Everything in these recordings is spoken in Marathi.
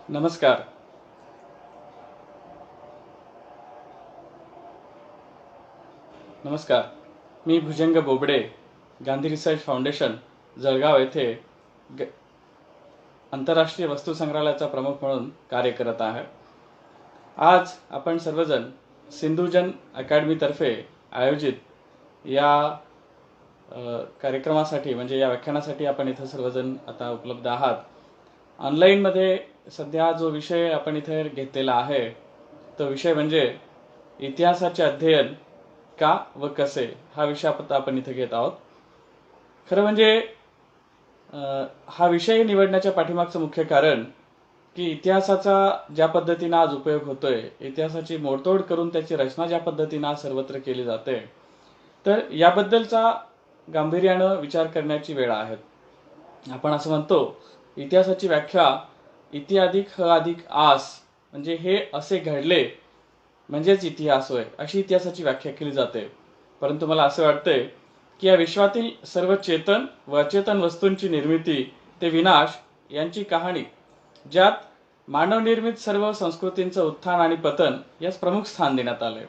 नमस्कार. नमस्कार. मी भुजंग बोबडे, गांधी रिसर्च फाउंडेशन, जळगाव येथे आंतरराष्ट्रीय वस्तू संग्रहालयाचा प्रमुख म्हणून कार्य करत आहे. आज आपण सर्वजण सिंधुजन अकॅडमीतर्फे आयोजित या कार्यक्रमासाठी म्हणजे या व्याख्यानासाठी आपण इथं सर्वजण आता उपलब्ध आहात. ऑनलाईनमध्ये सध्या जो विषय आपण इथे घेतलेला आहे तो विषय म्हणजे इतिहासाचे अध्ययन का व कसे हा विषय आपण इथे घेत आहोत. खरं म्हणजे हा विषय निवडण्याच्या पाठीमागचं मुख्य कारण की इतिहासाचा ज्या पद्धतीने आज उपयोग होतोय, इतिहासाची मोडतोड करून त्याची रचना ज्या पद्धतीने आज सर्वत्र केली जाते, तर याबद्दलचा गांभीर्यानं विचार करण्याची वेळ आहे. आपण असं म्हणतो इतिहासाची व्याख्या इति अधिक ह अधिक आस म्हणजे हे असे घडले म्हणजेच इतिहास होय अशी इतिहासाची व्याख्या केली जाते. परंतु मला असं वाटतंय की या विश्वातील सर्व चेतन व अचेतन वस्तूंची निर्मिती ते विनाश यांची कहाणी, ज्यात मानवनिर्मित सर्व संस्कृतींचं उत्थान आणि पतन यास प्रमुख स्थान देण्यात आले,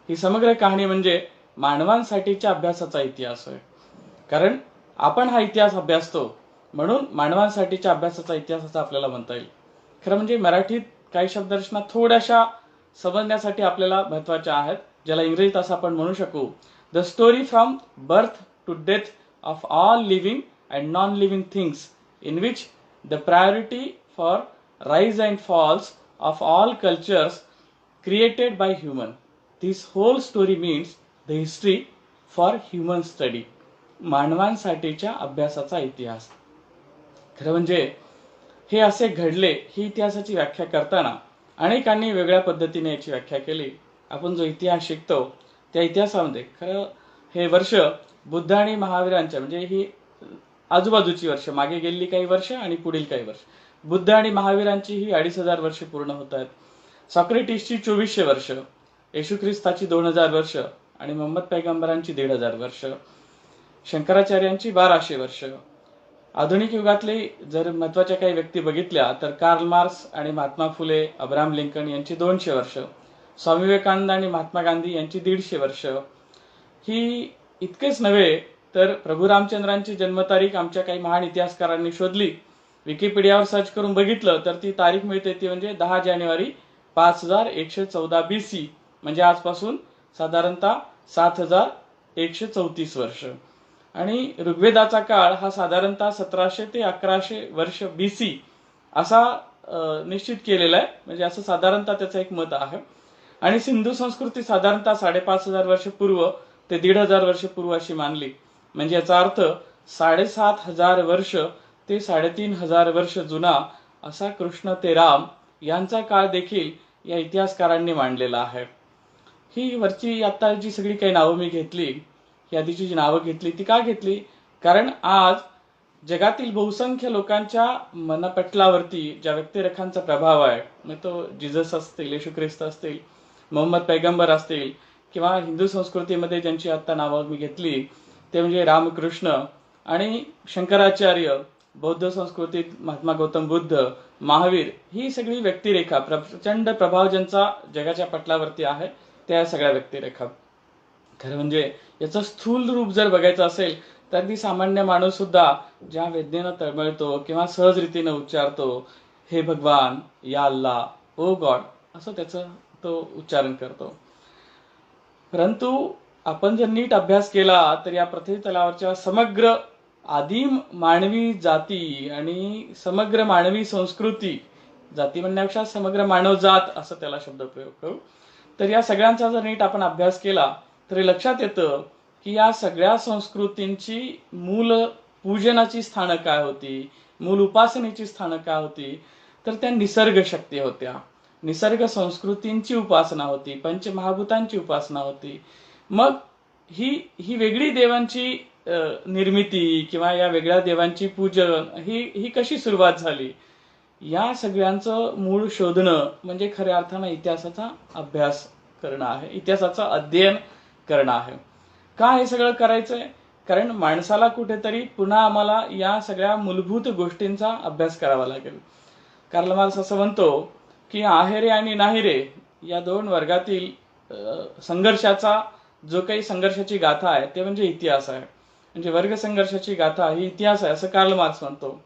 ही समग्र कहाणी म्हणजे मानवांसाठीच्या अभ्यासाचा इतिहास होय. कारण आपण हा इतिहास अभ्यासतो म्हणून मानवांसाठीच्या अभ्यासाचा इतिहासाचा आपल्याला म्हणता येईल. खरं म्हणजे मराठीत काही शब्दरचना थोड्याशा समजण्यासाठी आपल्याला महत्त्वाच्या आहेत, ज्याला इंग्रजीत असं आपण म्हणू शकू, the story from birth to death of all living and non living things in which the priority for rise and falls of all cultures created by human. This whole story means the history for human study. मानवांसाठीच्या अभ्यासाचा इतिहास. खरं म्हणजे हे असे घडले ही इतिहासाची व्याख्या करताना अनेकांनी वेगळ्या पद्धतीने याची व्याख्या केली. आपण जो इतिहास शिकतो त्या इतिहासामध्ये खरं हे वर्ष बुद्ध आणि महावीरांच्या म्हणजे ही आजूबाजूची वर्ष, मागे गेलेली काही वर्ष आणि पुढील काही वर्ष, बुद्ध आणि महावीरांची ही 2500 वर्ष पूर्ण होत आहेत. सॉक्रेटिसची 2400 वर्ष, येशू ख्रिस्ताची 2000 वर्ष आणि मोहम्मद पैगंबरांची 1500 वर्ष, शंकराचार्यांची 1200 वर्ष. आधुनिक युगातले जर महत्वाच्या काही व्यक्ती बघितल्या तर कार्ल मार्क्स आणि महात्मा फुले, अब्राहम लिंकन यांची 200 वर्ष, स्वामी विवेकानंद आणि महात्मा गांधी यांची 150 वर्ष. ही इतकेच नव्हे तर प्रभू रामचंद्रांची जन्मतारीख आमच्या काही महान इतिहासकारांनी शोधली, विकिपीडियावर सर्च करून बघितलं तर ती तारीख मिळते ती म्हणजे 10 जानेवारी 5114 BC, म्हणजे आजपासून साधारणतः 7134 वर्ष. आणि ऋग्वेदाचा काळ हा साधारणतः 1700 ते 1100 वर्ष BC असा निश्चित केलेला आहे, म्हणजे असं साधारणतः त्याचं एक मत आहे. आणि सिंधू संस्कृती साधारणतः 5500 वर्ष पूर्व ते 1500 वर्ष पूर्व अशी मानली, म्हणजे याचा अर्थ 7500 वर्ष ते 3500 वर्ष जुना असा कृष्ण ते राम यांचा काळ देखील या इतिहासकारांनी मांडलेला आहे. ही वरची आता जी सगळी काही नावं मी घेतली, ही आधीची जी नावं घेतली ती का घेतली, कारण आज जगातील बहुसंख्य लोकांच्या मनपटलावरती ज्या व्यक्तिरेखांचा प्रभाव आहे, मग तो जिजस असतील, येशू ख्रिस्त असतील, मोहम्मद पैगंबर असतील, किंवा हिंदू संस्कृतीमध्ये ज्यांची आता नावं मी घेतली ते म्हणजे रामकृष्ण आणि शंकराचार्य, बौद्ध संस्कृतीत महात्मा गौतम बुद्ध, महावीर, ही सगळी व्यक्तिरेखा प्रचंड प्रभाव ज्यांचा जगाच्या पटलावरती आहे त्या सगळ्या व्यक्तिरेखा. खरं म्हणजे याचं स्थूल रूप जर बघायचं असेल तर अगदी सामान्य माणूस सुद्धा ज्या वेदनेनं तळमळतो किंवा सहज रीतीनं उच्चारतो, हे भगवान, या अल्लाह, ओ गॉड, असं त्याचं तो उच्चारण करतो. परंतु आपण जर नीट अभ्यास केला तर या पृथ्वी तलावरच्या समग्र आदिम मानवी जाती आणि समग्र मानवी संस्कृती, जाती म्हणण्यापेक्षा समग्र मानवजात असं त्याला शब्दप्रयोग करू, तर या सगळ्यांचा जर नीट आपण अभ्यास केला तरी लक्षात येतं की या सगळ्या संस्कृतींची मूल पूजनाची स्थानं काय होती, मूल उपासनेची स्थानं काय होती, तर त्या निसर्ग शक्ती होत्या, निसर्ग संस्कृतींची उपासना होती, पंचमहाभूतांची उपासना होती. मग ही वेगळी देवांची निर्मिती किंवा या वेगळ्या देवांची पूजन ही कशी सुरुवात झाली, या सगळ्यांचं मूळ शोधणं म्हणजे खऱ्या अर्थानं इतिहासाचा अभ्यास करणं आहे, इतिहासाचं अध्ययन करणं आहे. का हे सगळं करायचंय, कारण माणसाला कुठेतरी पुन्हा आम्हाला या सगळ्या मूलभूत गोष्टींचा अभ्यास करावा लागेल. कार्ल मार्क्स असं म्हणतो की आहेरे आणि नाहीरे या दोन वर्गातील संघर्षाचा जो काही संघर्षाची गाथा आहे ते म्हणजे इतिहास आहे. म्हणजे वर्ग संघर्षाची गाथा ही इतिहास आहे असं कार्ल मार्क्स म्हणतो.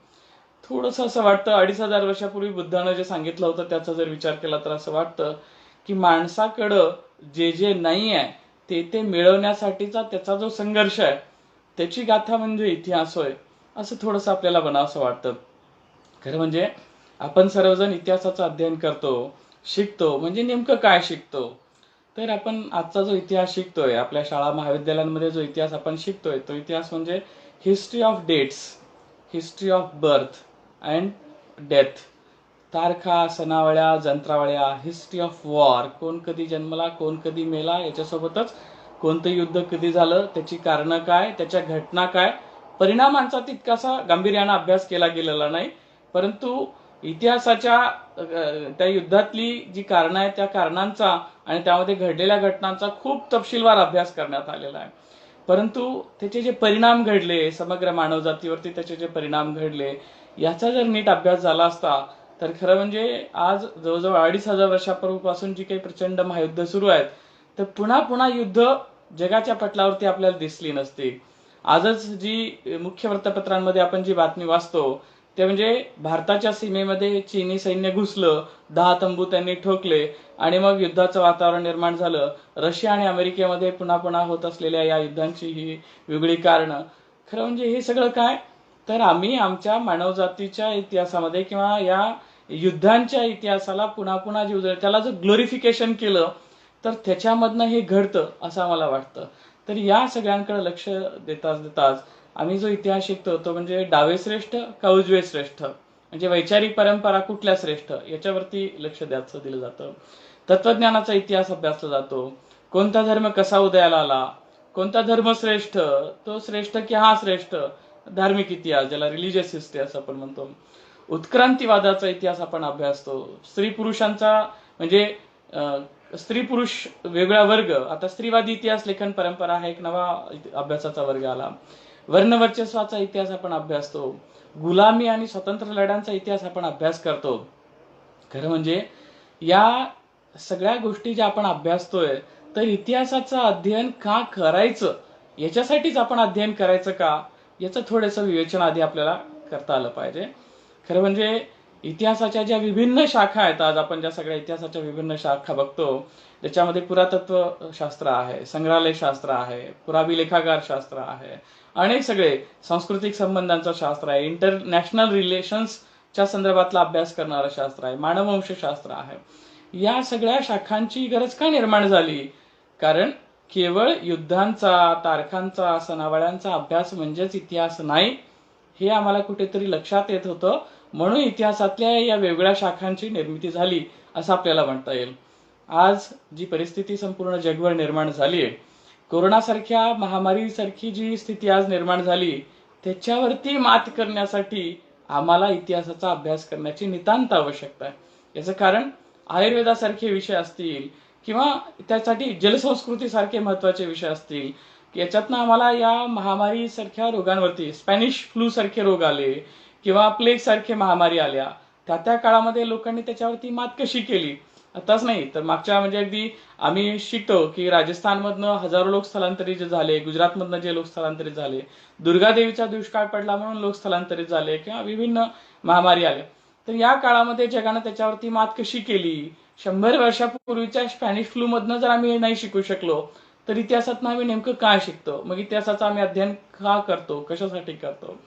थोडंसं असं वाटतं 2500 वर्षापूर्वी बुद्धानं जे सांगितलं होतं त्याचा जर विचार केला तर असं वाटतं की माणसाकडं जे जे नाही आहे ते मिळवण्यासाठीचा त्याचा जो संघर्ष आहे त्याची गाथा म्हणजे इतिहास होय, असं थोडंसं आपल्याला बनावंसं वाटतं. खरं म्हणजे आपण सर्वजण इतिहासाचं अध्ययन करतो, शिकतो. म्हणजे नेमकं काय शिकतो? तर आपण आजचा जो इतिहास शिकतोय, आपल्या शाळा महाविद्यालयांमध्ये जो इतिहास आपण शिकतोय तो इतिहास म्हणजे history of dates, history of birth and death. तारखा, सणावळ्या, जंत्रावळ्या, हिस्ट्री ऑफ वॉर, कोण कधी जन्मला, कोण कधी मेला, याच्यासोबतच कोणतं युद्ध कधी झालं, त्याची कारणं काय, त्याच्या घटना काय. परिणामांचा तितकासा गांभीर्यानं अभ्यास केला गेलेला नाही, परंतु इतिहासाच्या त्या युद्धातली जी कारणं आहेत त्या कारणांचा आणि त्यामध्ये घडलेल्या घटनांचा खूप तपशीलवार अभ्यास करण्यात आलेला आहे. परंतु त्याचे जे परिणाम घडले, समग्र मानवजातीवरती त्याचे जे परिणाम घडले, याचा जर नीट अभ्यास झाला असता तर खरं म्हणजे आज जवळजवळ 2500 वर्षापूर्वीपासून जी काही प्रचंड महायुद्ध सुरू आहेत तर पुन्हा पुन्हा युद्ध जगाच्या पटलावरती आपल्याला दिसली नसती. आजच जी मुख्य वृत्तपत्रांमध्ये आपण जी बातमी वाचतो ते म्हणजे भारताच्या सीमेमध्ये चीनी सैन्य घुसलं, 10 तंबू त्यांनी ठोकले आणि मग युद्धाचं वातावरण निर्माण झालं. रशिया आणि अमेरिकेमध्ये पुन्हा पुन्हा होत असलेल्या या युद्धांची ही वेगळी कारणं. खरं म्हणजे हे सगळं काय, तर आम्ही आमच्या मानवजातीच्या इतिहासामध्ये किंवा या युद्धांच्या इतिहासाला पुन्हा पुन्हा त्याला जर ग्लोरिफिकेशन केलं तर त्याच्यामधनं हे घडतं असं आम्हाला वाटतं. तर या सगळ्यांकडे लक्ष देताच देताच आम्ही जो इतिहास शिकतो तो म्हणजे डावे श्रेष्ठ का उजवे श्रेष्ठ, म्हणजे वैचारिक परंपरा कुठल्या श्रेष्ठ याच्यावरती लक्ष द्यायचं दिलं जातं. तत्वज्ञानाचा इतिहास अभ्यासला जातो. कोणता धर्म कसा उदयाला आला, कोणता धर्म श्रेष्ठ, तो श्रेष्ठ की हा श्रेष्ठ, धार्मिक इतिहास ज्याला रिलिजियस हिस्ट्री असं आपण म्हणतो. उत्क्रांतीवादाचा इतिहास आपण अभ्यासतो. स्त्री पुरुषांचा म्हणजे स्त्री पुरुष वेगळा वर्ग, आता स्त्रीवादी इतिहास लेखन परंपरा हा एक नवा अभ्यासाचा वर्ग आला. वर्णवर्चस्वाचा इतिहास आपण अभ्यासतो. गुलामी आणि स्वतंत्र लढ्यांचा इतिहास आपण अभ्यास करतो. खरं म्हणजे या सगळ्या गोष्टी ज्या आपण अभ्यासतोय तर इतिहासाचं अध्ययन का करायचं, याच्यासाठीच आपण अध्ययन करायचं का, याचं थोडंसं विवेचन आधी आपल्याला करता आलं पाहिजे. खरं म्हणजे इतिहासाच्या ज्या विभिन्न शाखा आहेत, आज आपण ज्या सगळ्या इतिहासाच्या विभिन्न शाखा बघतो त्याच्यामध्ये पुरातत्व शास्त्र आहे, संग्रहालय शास्त्र आहे, पुराभिलेखागार शास्त्र आहे, अनेक सगळे सांस्कृतिक संबंधांचं शास्त्र आहे, इंटरनॅशनल रिलेशन्सच्या संदर्भातला अभ्यास करणारं शास्त्र आहे, मानववंशशास्त्र आहे. या सगळ्या शाखांची गरज का निर्माण झाली, कारण केवळ युद्धांचा, तारखांचा, सणावळ्यांचा अभ्यास म्हणजेच इतिहास नाही हे आम्हाला कुठेतरी लक्षात येत होतं. म्हणून इतिहासातल्या या वेगळ्या शाखांची निर्मिती झाली असं आपल्याला म्हणता येईल. आज जी परिस्थिती संपूर्ण जगभर निर्माण झाली आहे, कोरोनासारख्या महामारीसारखी जी स्थिती आज निर्माण झाली त्याच्यावरती मात करण्यासाठी आम्हाला इतिहासाचा अभ्यास करण्याची नितांत आवश्यकता आहे. याचं कारण आयुर्वेदासारखे विषय असतील किंवा त्यासाठी जलसंस्कृतीसारखे महत्वाचे विषय असतील, याच्यातनं आम्हाला या महामारीसारख्या रोगांवरती, स्पॅनिश फ्लू सारखे रोग आले किंवा प्लेग सारखे महामारी आल्या, त्या काळामध्ये लोकांनी त्याच्यावरती मात कशी केली. आताच नाही तर मागच्या म्हणजे अगदी आम्ही शिकतो की राजस्थानमधनं हजारो लोक स्थलांतरित झाले, गुजरातमधनं जे लोक स्थलांतरित झाले, दुर्गादेवीचा दुष्काळ पडला म्हणून लोक स्थलांतरित झाले किंवा विभिन्न महामारी आल्या. तर या काळामध्ये जगानं त्याच्यावरती मात कशी केली, 100 वर्षापूर्वीच्या स्पॅनिश फ्लू मधनं जर आम्ही नाही शिकू शकलो तर इतिहासातनं आम्ही नेमकं काय शिकतो, मग इतिहासाचं आम्ही अध्ययन का करतो, कशासाठी करतो.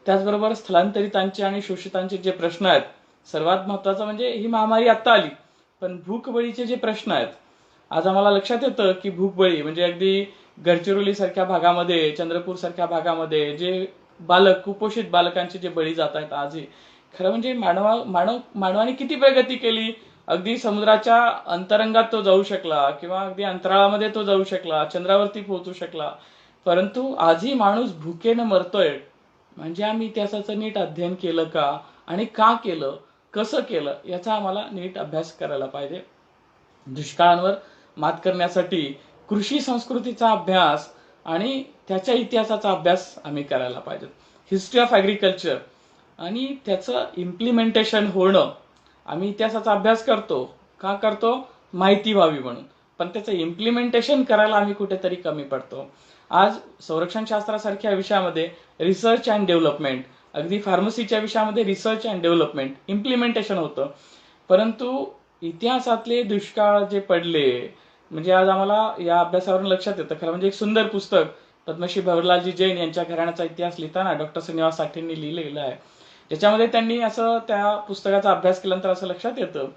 त्याचबरोबर स्थलांतरितांचे आणि शोषितांचे जे प्रश्न आहेत, सर्वात महत्वाचं म्हणजे ही महामारी आता आली पण भूकबळीचे जे प्रश्न आहेत, आज आम्हाला लक्षात येतं की भूकबळी म्हणजे अगदी गडचिरोली सारख्या भागामध्ये, चंद्रपूर सारख्या भागामध्ये जे बालक, कुपोषित बालकांचे जे बळी जात आहेत आजही. खरं म्हणजे मानवाने किती प्रगती केली, अगदी समुद्राच्या अंतरंगात तो जाऊ शकला किंवा अगदी अंतराळामध्ये तो जाऊ शकला, चंद्रावरती पोहोचू शकला, परंतु आजही माणूस भुकेनं मरतोय. म्हणजे आम्ही इतिहासाचं नीट अध्ययन केलं का आणि का केलं, कसं केलं, याचा आम्हाला नीट अभ्यास करायला पाहिजे. दुष्काळांवर मात करण्यासाठी कृषी संस्कृतीचा अभ्यास आणि त्याच्या इतिहासाचा अभ्यास आम्ही करायला पाहिजे. हिस्ट्री ऑफ ॲग्रिकल्चर आणि त्याचं इम्प्लिमेंटेशन होणं आम्ही इतिहासाचा अभ्यास करतो. का करतो? माहिती व्हावी म्हणून. पण त्याचं इम्प्लिमेंटेशन करायला आम्ही कुठेतरी कमी पडतो. आज संरक्षण शास्त्रासारख्या विषयामध्ये रिसर्च अँड डेव्हलपमेंट, अगदी फार्मसीच्या विषयामध्ये रिसर्च अँड डेव्हलपमेंट, इम्प्लिमेंटेशन होतं. परंतु इतिहासातले दुष्काळ जे पडले, म्हणजे आज आम्हाला या अभ्यासावरून लक्षात येतं. खरं म्हणजे एक सुंदर पुस्तक पद्मश्री भवरलालजी जैन यांच्या घराण्याचा इतिहास लिहिताना डॉक्टर श्रीनिवास साठेंनी लिहिलेलं आहे. ज्याच्यामध्ये त्यांनी असं त्या पुस्तकाचा अभ्यास केल्यानंतर असं लक्षात येतं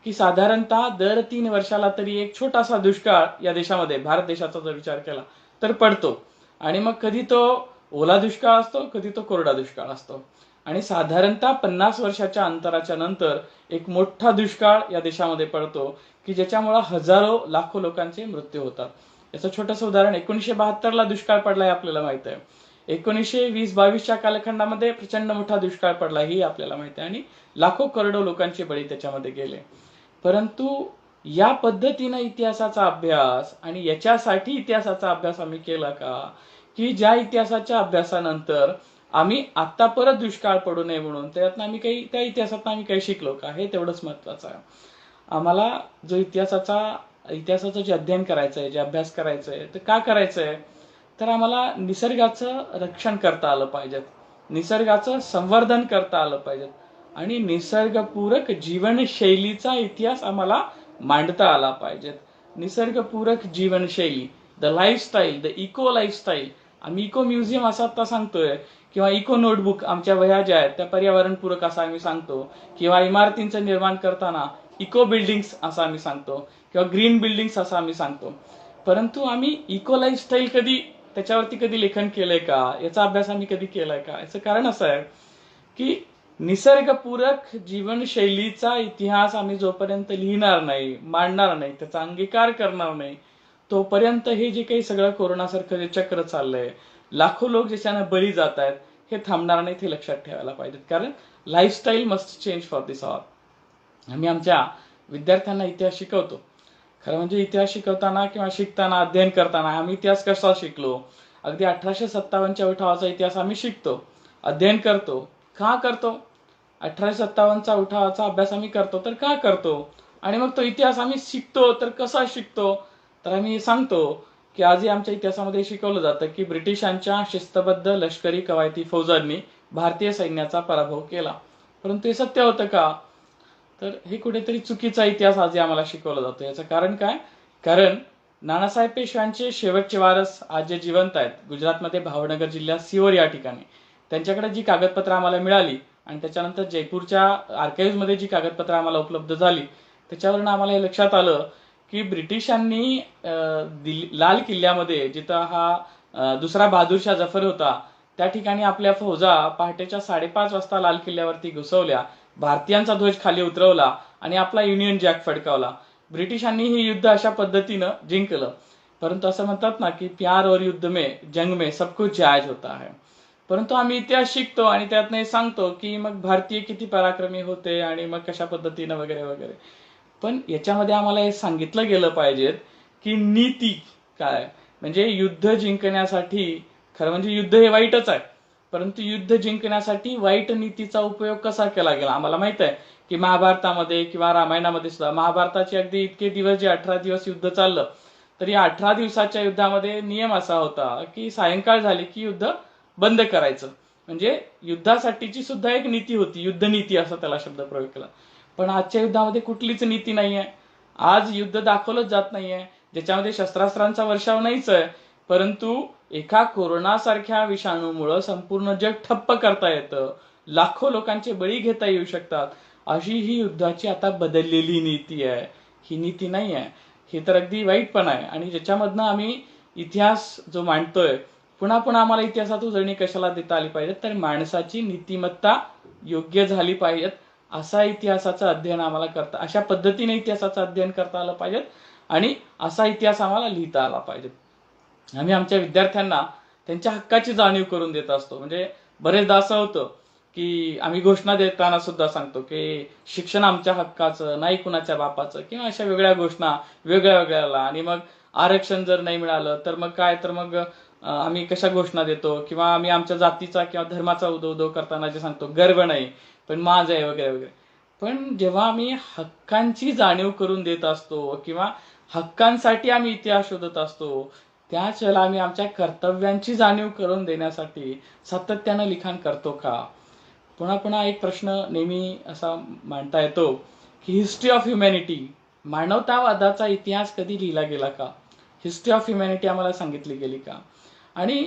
की साधारणतः दर 3 वर्षाला तरी एक छोटासा दुष्काळ या देशामध्ये, भारत देशाचा जर विचार केला तर पडतो. आणि मग कधी तो ओला दुष्काळ असतो, कधी तो कोरडा दुष्काळ असतो. आणि साधारणतः 50 वर्षाच्या अंतराच्या नंतर एक मोठा दुष्काळ या देशामध्ये पडतो की ज्याच्यामुळे हजारो लाखो लोकांचे मृत्यू होतात. याचं छोटंसं उदाहरण 1972ला दुष्काळ पडला हे आपल्याला माहित आहे. 1920-22च्या कालखंडामध्ये प्रचंड मोठा दुष्काळ पडला ही आपल्याला माहिती आहे आणि लाखो करोडो लोकांचे बळी त्याच्यामध्ये गेले. परंतु या पद्धतीनं इतिहासाचा अभ्यास आणि याच्यासाठी इतिहासाचा अभ्यास आम्ही केला का, की ज्या इतिहासाच्या अभ्यासानंतर आम्ही आता परत दुष्काळ पडू नये म्हणून त्यातनं आम्ही काही, त्या इतिहासातनं आम्ही काही शिकलो का, हे तेवढंच महत्वाचं आहे. आम्हाला जो इतिहासाचं जे अध्ययन करायचं आहे, जे अभ्यास करायचं आहे, तर का करायचं आहे, तर आम्हाला निसर्गाचं रक्षण करता आलं पाहिजे, निसर्गाचं संवर्धन करता आलं पाहिजे आणि निसर्गपूरक जीवनशैलीचा इतिहास आम्हाला मांडता आला पाहिजे. निसर्गपूरक जीवनशैली, the lifestyle, the eco lifestyle, आम्ही इको म्युझियम असं आता सांगतोय, किंवा इको नोटबुक, आमच्या वह्या ज्या आहेत त्या पर्यावरणपूरक असं आम्ही सांगतो, किंवा इमारतींचं निर्माण करताना इको बिल्डिंग्स असं आम्ही सांगतो, किंवा ग्रीन बिल्डिंग्स असं आम्ही सांगतो. परंतु आम्ही इको लाईफस्टाईल त्याच्यावरती कधी लेखन केलंय का, याचा अभ्यास आम्ही कधी केलाय का? याचं कारण असं आहे की निसर्गपूरक जीवनशैलीचा इतिहास आम्ही जोपर्यंत लिहिणार नाही, मांडणार नाही, त्याचा अंगीकार करणार नाही, तोपर्यंत हे जे काही सगळं कोरोनासारखं जे चक्र चाललंय, लाखो लोक ज्याच्यानं बळी जात आहेत, हे थांबणार नाहीत, हे लक्षात ठेवायला पाहिजे. कारण lifestyle must change for this all. आम्ही आमच्या विद्यार्थ्यांना इतिहास शिकवतो. खरं म्हणजे इतिहास शिकवताना किंवा शिकताना, अध्ययन करताना आम्ही इतिहास कसा शिकलो, अगदी 1857च्या उठावाचा इतिहास आम्ही शिकतो, अध्ययन करतो. का करतो? 1857चा उठावाचा अभ्यास आम्ही करतो तर का करतो? आणि मग तो इतिहास आम्ही शिकतो तर कसा शिकतो? तर आम्ही सांगतो की आजही आमच्या इतिहासामध्ये शिकवलं जातं की ब्रिटिशांच्या शिस्तबद्ध लष्करी कवायती फौजांनी भारतीय सैन्याचा पराभव केला. परंतु हे सत्य होतं का? तर हे कुठेतरी चुकीचा इतिहास आजही आम्हाला शिकवला जातो. याचं कारण काय? कारण नानासाहेब पेशव्यांचे शेवटचे वारस आज जे जिवंत आहेत गुजरातमध्ये भावनगर जिल्ह्यात सिहोर या ठिकाणी, त्यांच्याकडे जी कागदपत्र आम्हाला मिळाली आणि त्याच्यानंतर जयपूरच्या आर्काइव्हमध्ये जी कागदपत्र आम्हाला उपलब्ध झाली, त्याच्यावरून आम्हाला हे लक्षात आलं की ब्रिटिशांनी लाल किल्ल्यामध्ये, जिथं हा दुसरा बहादूरशाह जफर होता, त्या ठिकाणी आपल्या फौजा पहाटेच्या 5:30 वाजता लाल किल्ल्यावरती घुसवल्या, भारतीयांचा ध्वज खाली उतरवला आणि आपला युनियन जॅक फडकावला. ब्रिटिशांनी हे युद्ध अशा पद्धतीनं जिंकलं. परंतु असं म्हणतात ना की प्यार और युद्ध में, जंग में सब कुछ जायज होता है. परंतु आम्ही इतिहास शिकतो आणि त्यातनं हे सांगतो की मग भारतीय किती पराक्रमी होते आणि मग कशा पद्धतीनं वगैरे वगैरे. पण याच्यामध्ये आम्हाला हे सांगितलं गेलं पाहिजे की नीती काय, म्हणजे युद्ध जिंकण्यासाठी, खरं म्हणजे युद्ध हे वाईटच आहे, परंतु युद्ध जिंकण्यासाठी वाईट नीतीचा उपयोग कसा केला गेला आम्हाला माहित आहे की महाभारतामध्ये किंवा रामायणामध्ये सुद्धा, महाभारताचे अगदी इतके दिवस, जे 18 दिवस युद्ध चाललं, तर या 18 दिवसाच्या युद्धामध्ये नियम असा होता की सायंकाळ झाली की युद्ध बंद करायचं. म्हणजे युद्धासाठीची सुद्धा एक नीती होती, युद्धनीती असा त्याला शब्द प्रयोग केला. पण आजच्या युद्धामध्ये कुठलीच नीती नाहीये. आज युद्ध दाखवलंच जात नाहीये, ज्याच्यामध्ये शस्त्रास्त्रांचा वर्षाव नाहीच आहे, परंतु एका कोरोनासारख्या विषाणूमुळे संपूर्ण जग ठप्प करता येतं, लाखो लोकांचे बळी घेता येऊ शकतात, अशी ही युद्धाची आता बदललेली नीती आहे. ही नीती नाही आहे, हे तर अगदी वाईटपण आहे. आणि ज्याच्यामधनं आम्ही इतिहास जो मांडतोय, पुन्हा पुन्हा आम्हाला इतिहासात उजळणी कशाला देता आली पाहिजे, तर माणसाची नीतिमत्ता योग्य झाली पाहिजे, असा इतिहासाचं अध्ययन आम्हाला करता, अशा पद्धतीने इतिहासाचं अध्ययन करता आलं पाहिजे आणि असा इतिहास आम्हाला लिहिता आला पाहिजे. आम्ही आमच्या विद्यार्थ्यांना त्यांच्या हक्काची जाणीव करून देत असतो. म्हणजे बरेचदा असं होतं की आम्ही घोषणा देताना सुद्धा सांगतो की शिक्षण आमच्या हक्काचं, नाही कुणाच्या बापाचं, किंवा अशा वेगळ्या घोषणा वेगळ्या वेगळ्याला. आणि मग आरक्षण जर नाही मिळालं तर मग काय, तर मग आम्ही कशा घोषणा देतो, किंवा आम्ही आमच्या जातीचा किंवा धर्माचा उदो करताना जे सांगतो, गर्व नाही पण माझ आहे वगैरे वगैरे. पण जेव्हा आम्ही हक्कांची जाणीव करून देत असतो किंवा हक्कांसाठी आम्ही इतिहास शोधत असतो, त्याच वेळेला आम्ही आमच्या कर्तव्यांची जाणीव करून देण्यासाठी सातत्यानं लिखाण करतो का? पुन्हा पुन्हा एक प्रश्न नेहमी असा मांडता येतो की हिस्ट्री ऑफ ह्युमॅनिटी, मानवतावादाचा इतिहास कधी लिहिला गेला का? हिस्ट्री ऑफ ह्युमॅनिटी आम्हाला सांगितली गेली का? आणि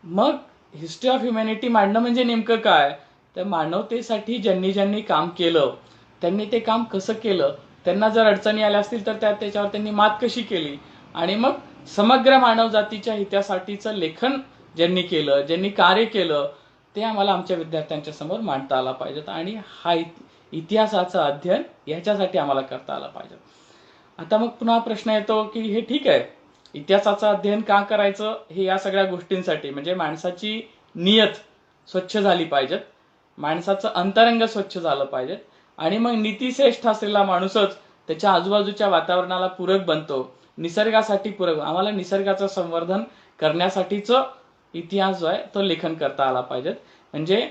मग हिस्ट्री ऑफ ह्युमॅनिटी मांडणं म्हणजे नेमकं काय? तर मानवतेसाठी ज्यांनी ज्यांनी काम केलं, त्यांनी ते काम कसं केलं, त्यांना जर अडचणी आल्या असतील तर त्याच्यावर त्यांनी मात कशी केली, आणि मग समग्र मानवजातीच्या हितासाठीचं लेखन ज्यांनी केलं, ज्यांनी कार्य केलं, ते आम्हाला आमच्या विद्यार्थ्यांच्या समोर मांडता आला पाहिजे. आणि हा इतिहासाचं अध्ययन याच्यासाठी आम्हाला करता आलं पाहिजे. आता मग पुन्हा प्रश्न येतो की हे ठीक आहे, इतिहासाचं अध्ययन का करायचं? हे या सगळ्या गोष्टींसाठी, म्हणजे माणसाची नियत स्वच्छ झाली पाहिजेत, माणसाचं अंतरंग स्वच्छ झालं पाहिजे, आणि मग नीतिश्रेष्ठ असलेला माणूसच त्याच्या आजूबाजूच्या वातावरणाला पूरक बनतो, निसर्गासाठी पूरक. आम्हाला निसर्गाचं संवर्धन करण्यासाठीच इतिहास जो आहे तो लेखन करता आला पाहिजे. म्हणजे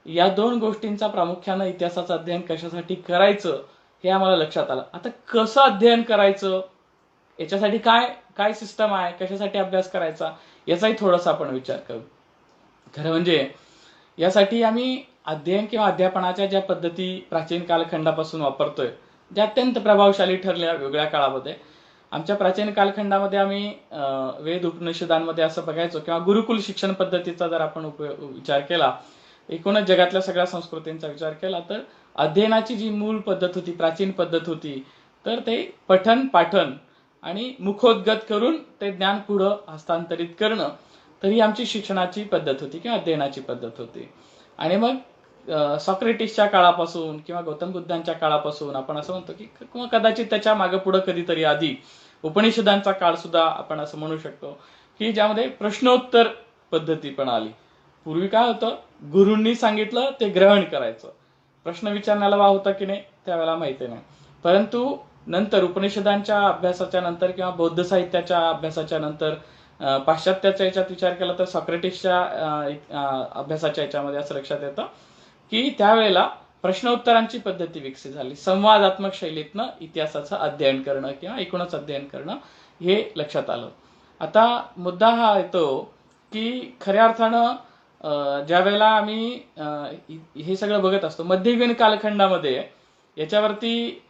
या दोन गोष्टींचा प्रामुख्यानं इतिहासाचं अध्ययन कशासाठी करायचं हे आम्हाला लक्षात आलं. आता कसं अध्ययन करायचं, याच्यासाठी काय काय सिस्टम आहे, कशासाठी अभ्यास करायचा, याचाही थोडासा आपण विचार करू. खरं म्हणजे यासाठी आम्ही अध्ययन किंवा अध्यापनाच्या ज्या पद्धती प्राचीन कालखंडापासून वापरतोय, ज्या अत्यंत प्रभावशाली ठरल्या वेगळ्या काळामध्ये. आमच्या प्राचीन कालखंडामध्ये आम्ही वेद उपनिषदांमध्ये असं बघायचो, किंवा गुरुकुल शिक्षण पद्धतीचा जर आपण विचार केला, एकूणच जगातल्या सगळ्या संस्कृतींचा विचार केला, तर अध्ययनाची जी मूळ पद्धत होती, प्राचीन पद्धत होती, तर ते पठन पाठन आणि मुखोद्गत करून ते ज्ञान पुढं हस्तांतरित करणं, तर ही आमची शिक्षणाची पद्धत होती किंवा अध्ययनाची पद्धत होती. आणि मग सॉक्रेटिसच्या काळापासून किंवा गौतम बुद्धांच्या काळापासून आपण असं म्हणतो की, किंवा कदाचित त्याच्या मागे पुढं कधीतरी आधी उपनिषदांचा काळ सुद्धा आपण असं म्हणू शकतो की, ज्यामध्ये प्रश्नोत्तर पद्धती पण आली. पूर्वी काय होतं, गुरूंनी सांगितलं ते ग्रहण करायचं, प्रश्न विचारण्याला वाव होता की नाही त्यावेळेला माहिती नाही. परंतु नंतर उपनिषदांच्या अभ्यासाच्या नंतर किंवा बौद्ध साहित्याच्या अभ्यासाच्या नंतर पाश्चात्याच्या याच्यात विचार केला तर सॉक्रेटिसच्या अभ्यासाच्या याच्यामध्ये असं लक्षात येतं की त्यावेळेला प्रश्नोत्तरांची पद्धती विकसित झाली. संवादात्मक शैलीतनं इतिहासाचं अध्ययन करणं किंवा एकूणच अध्ययन करणं हे लक्षात आलं. आता मुद्दा हा येतो की खऱ्या अर्थानं ज्या वेळेला आम्ही हे सगळं बघत असतो मध्ययुगीन कालखंडामध्ये, याच्यावरती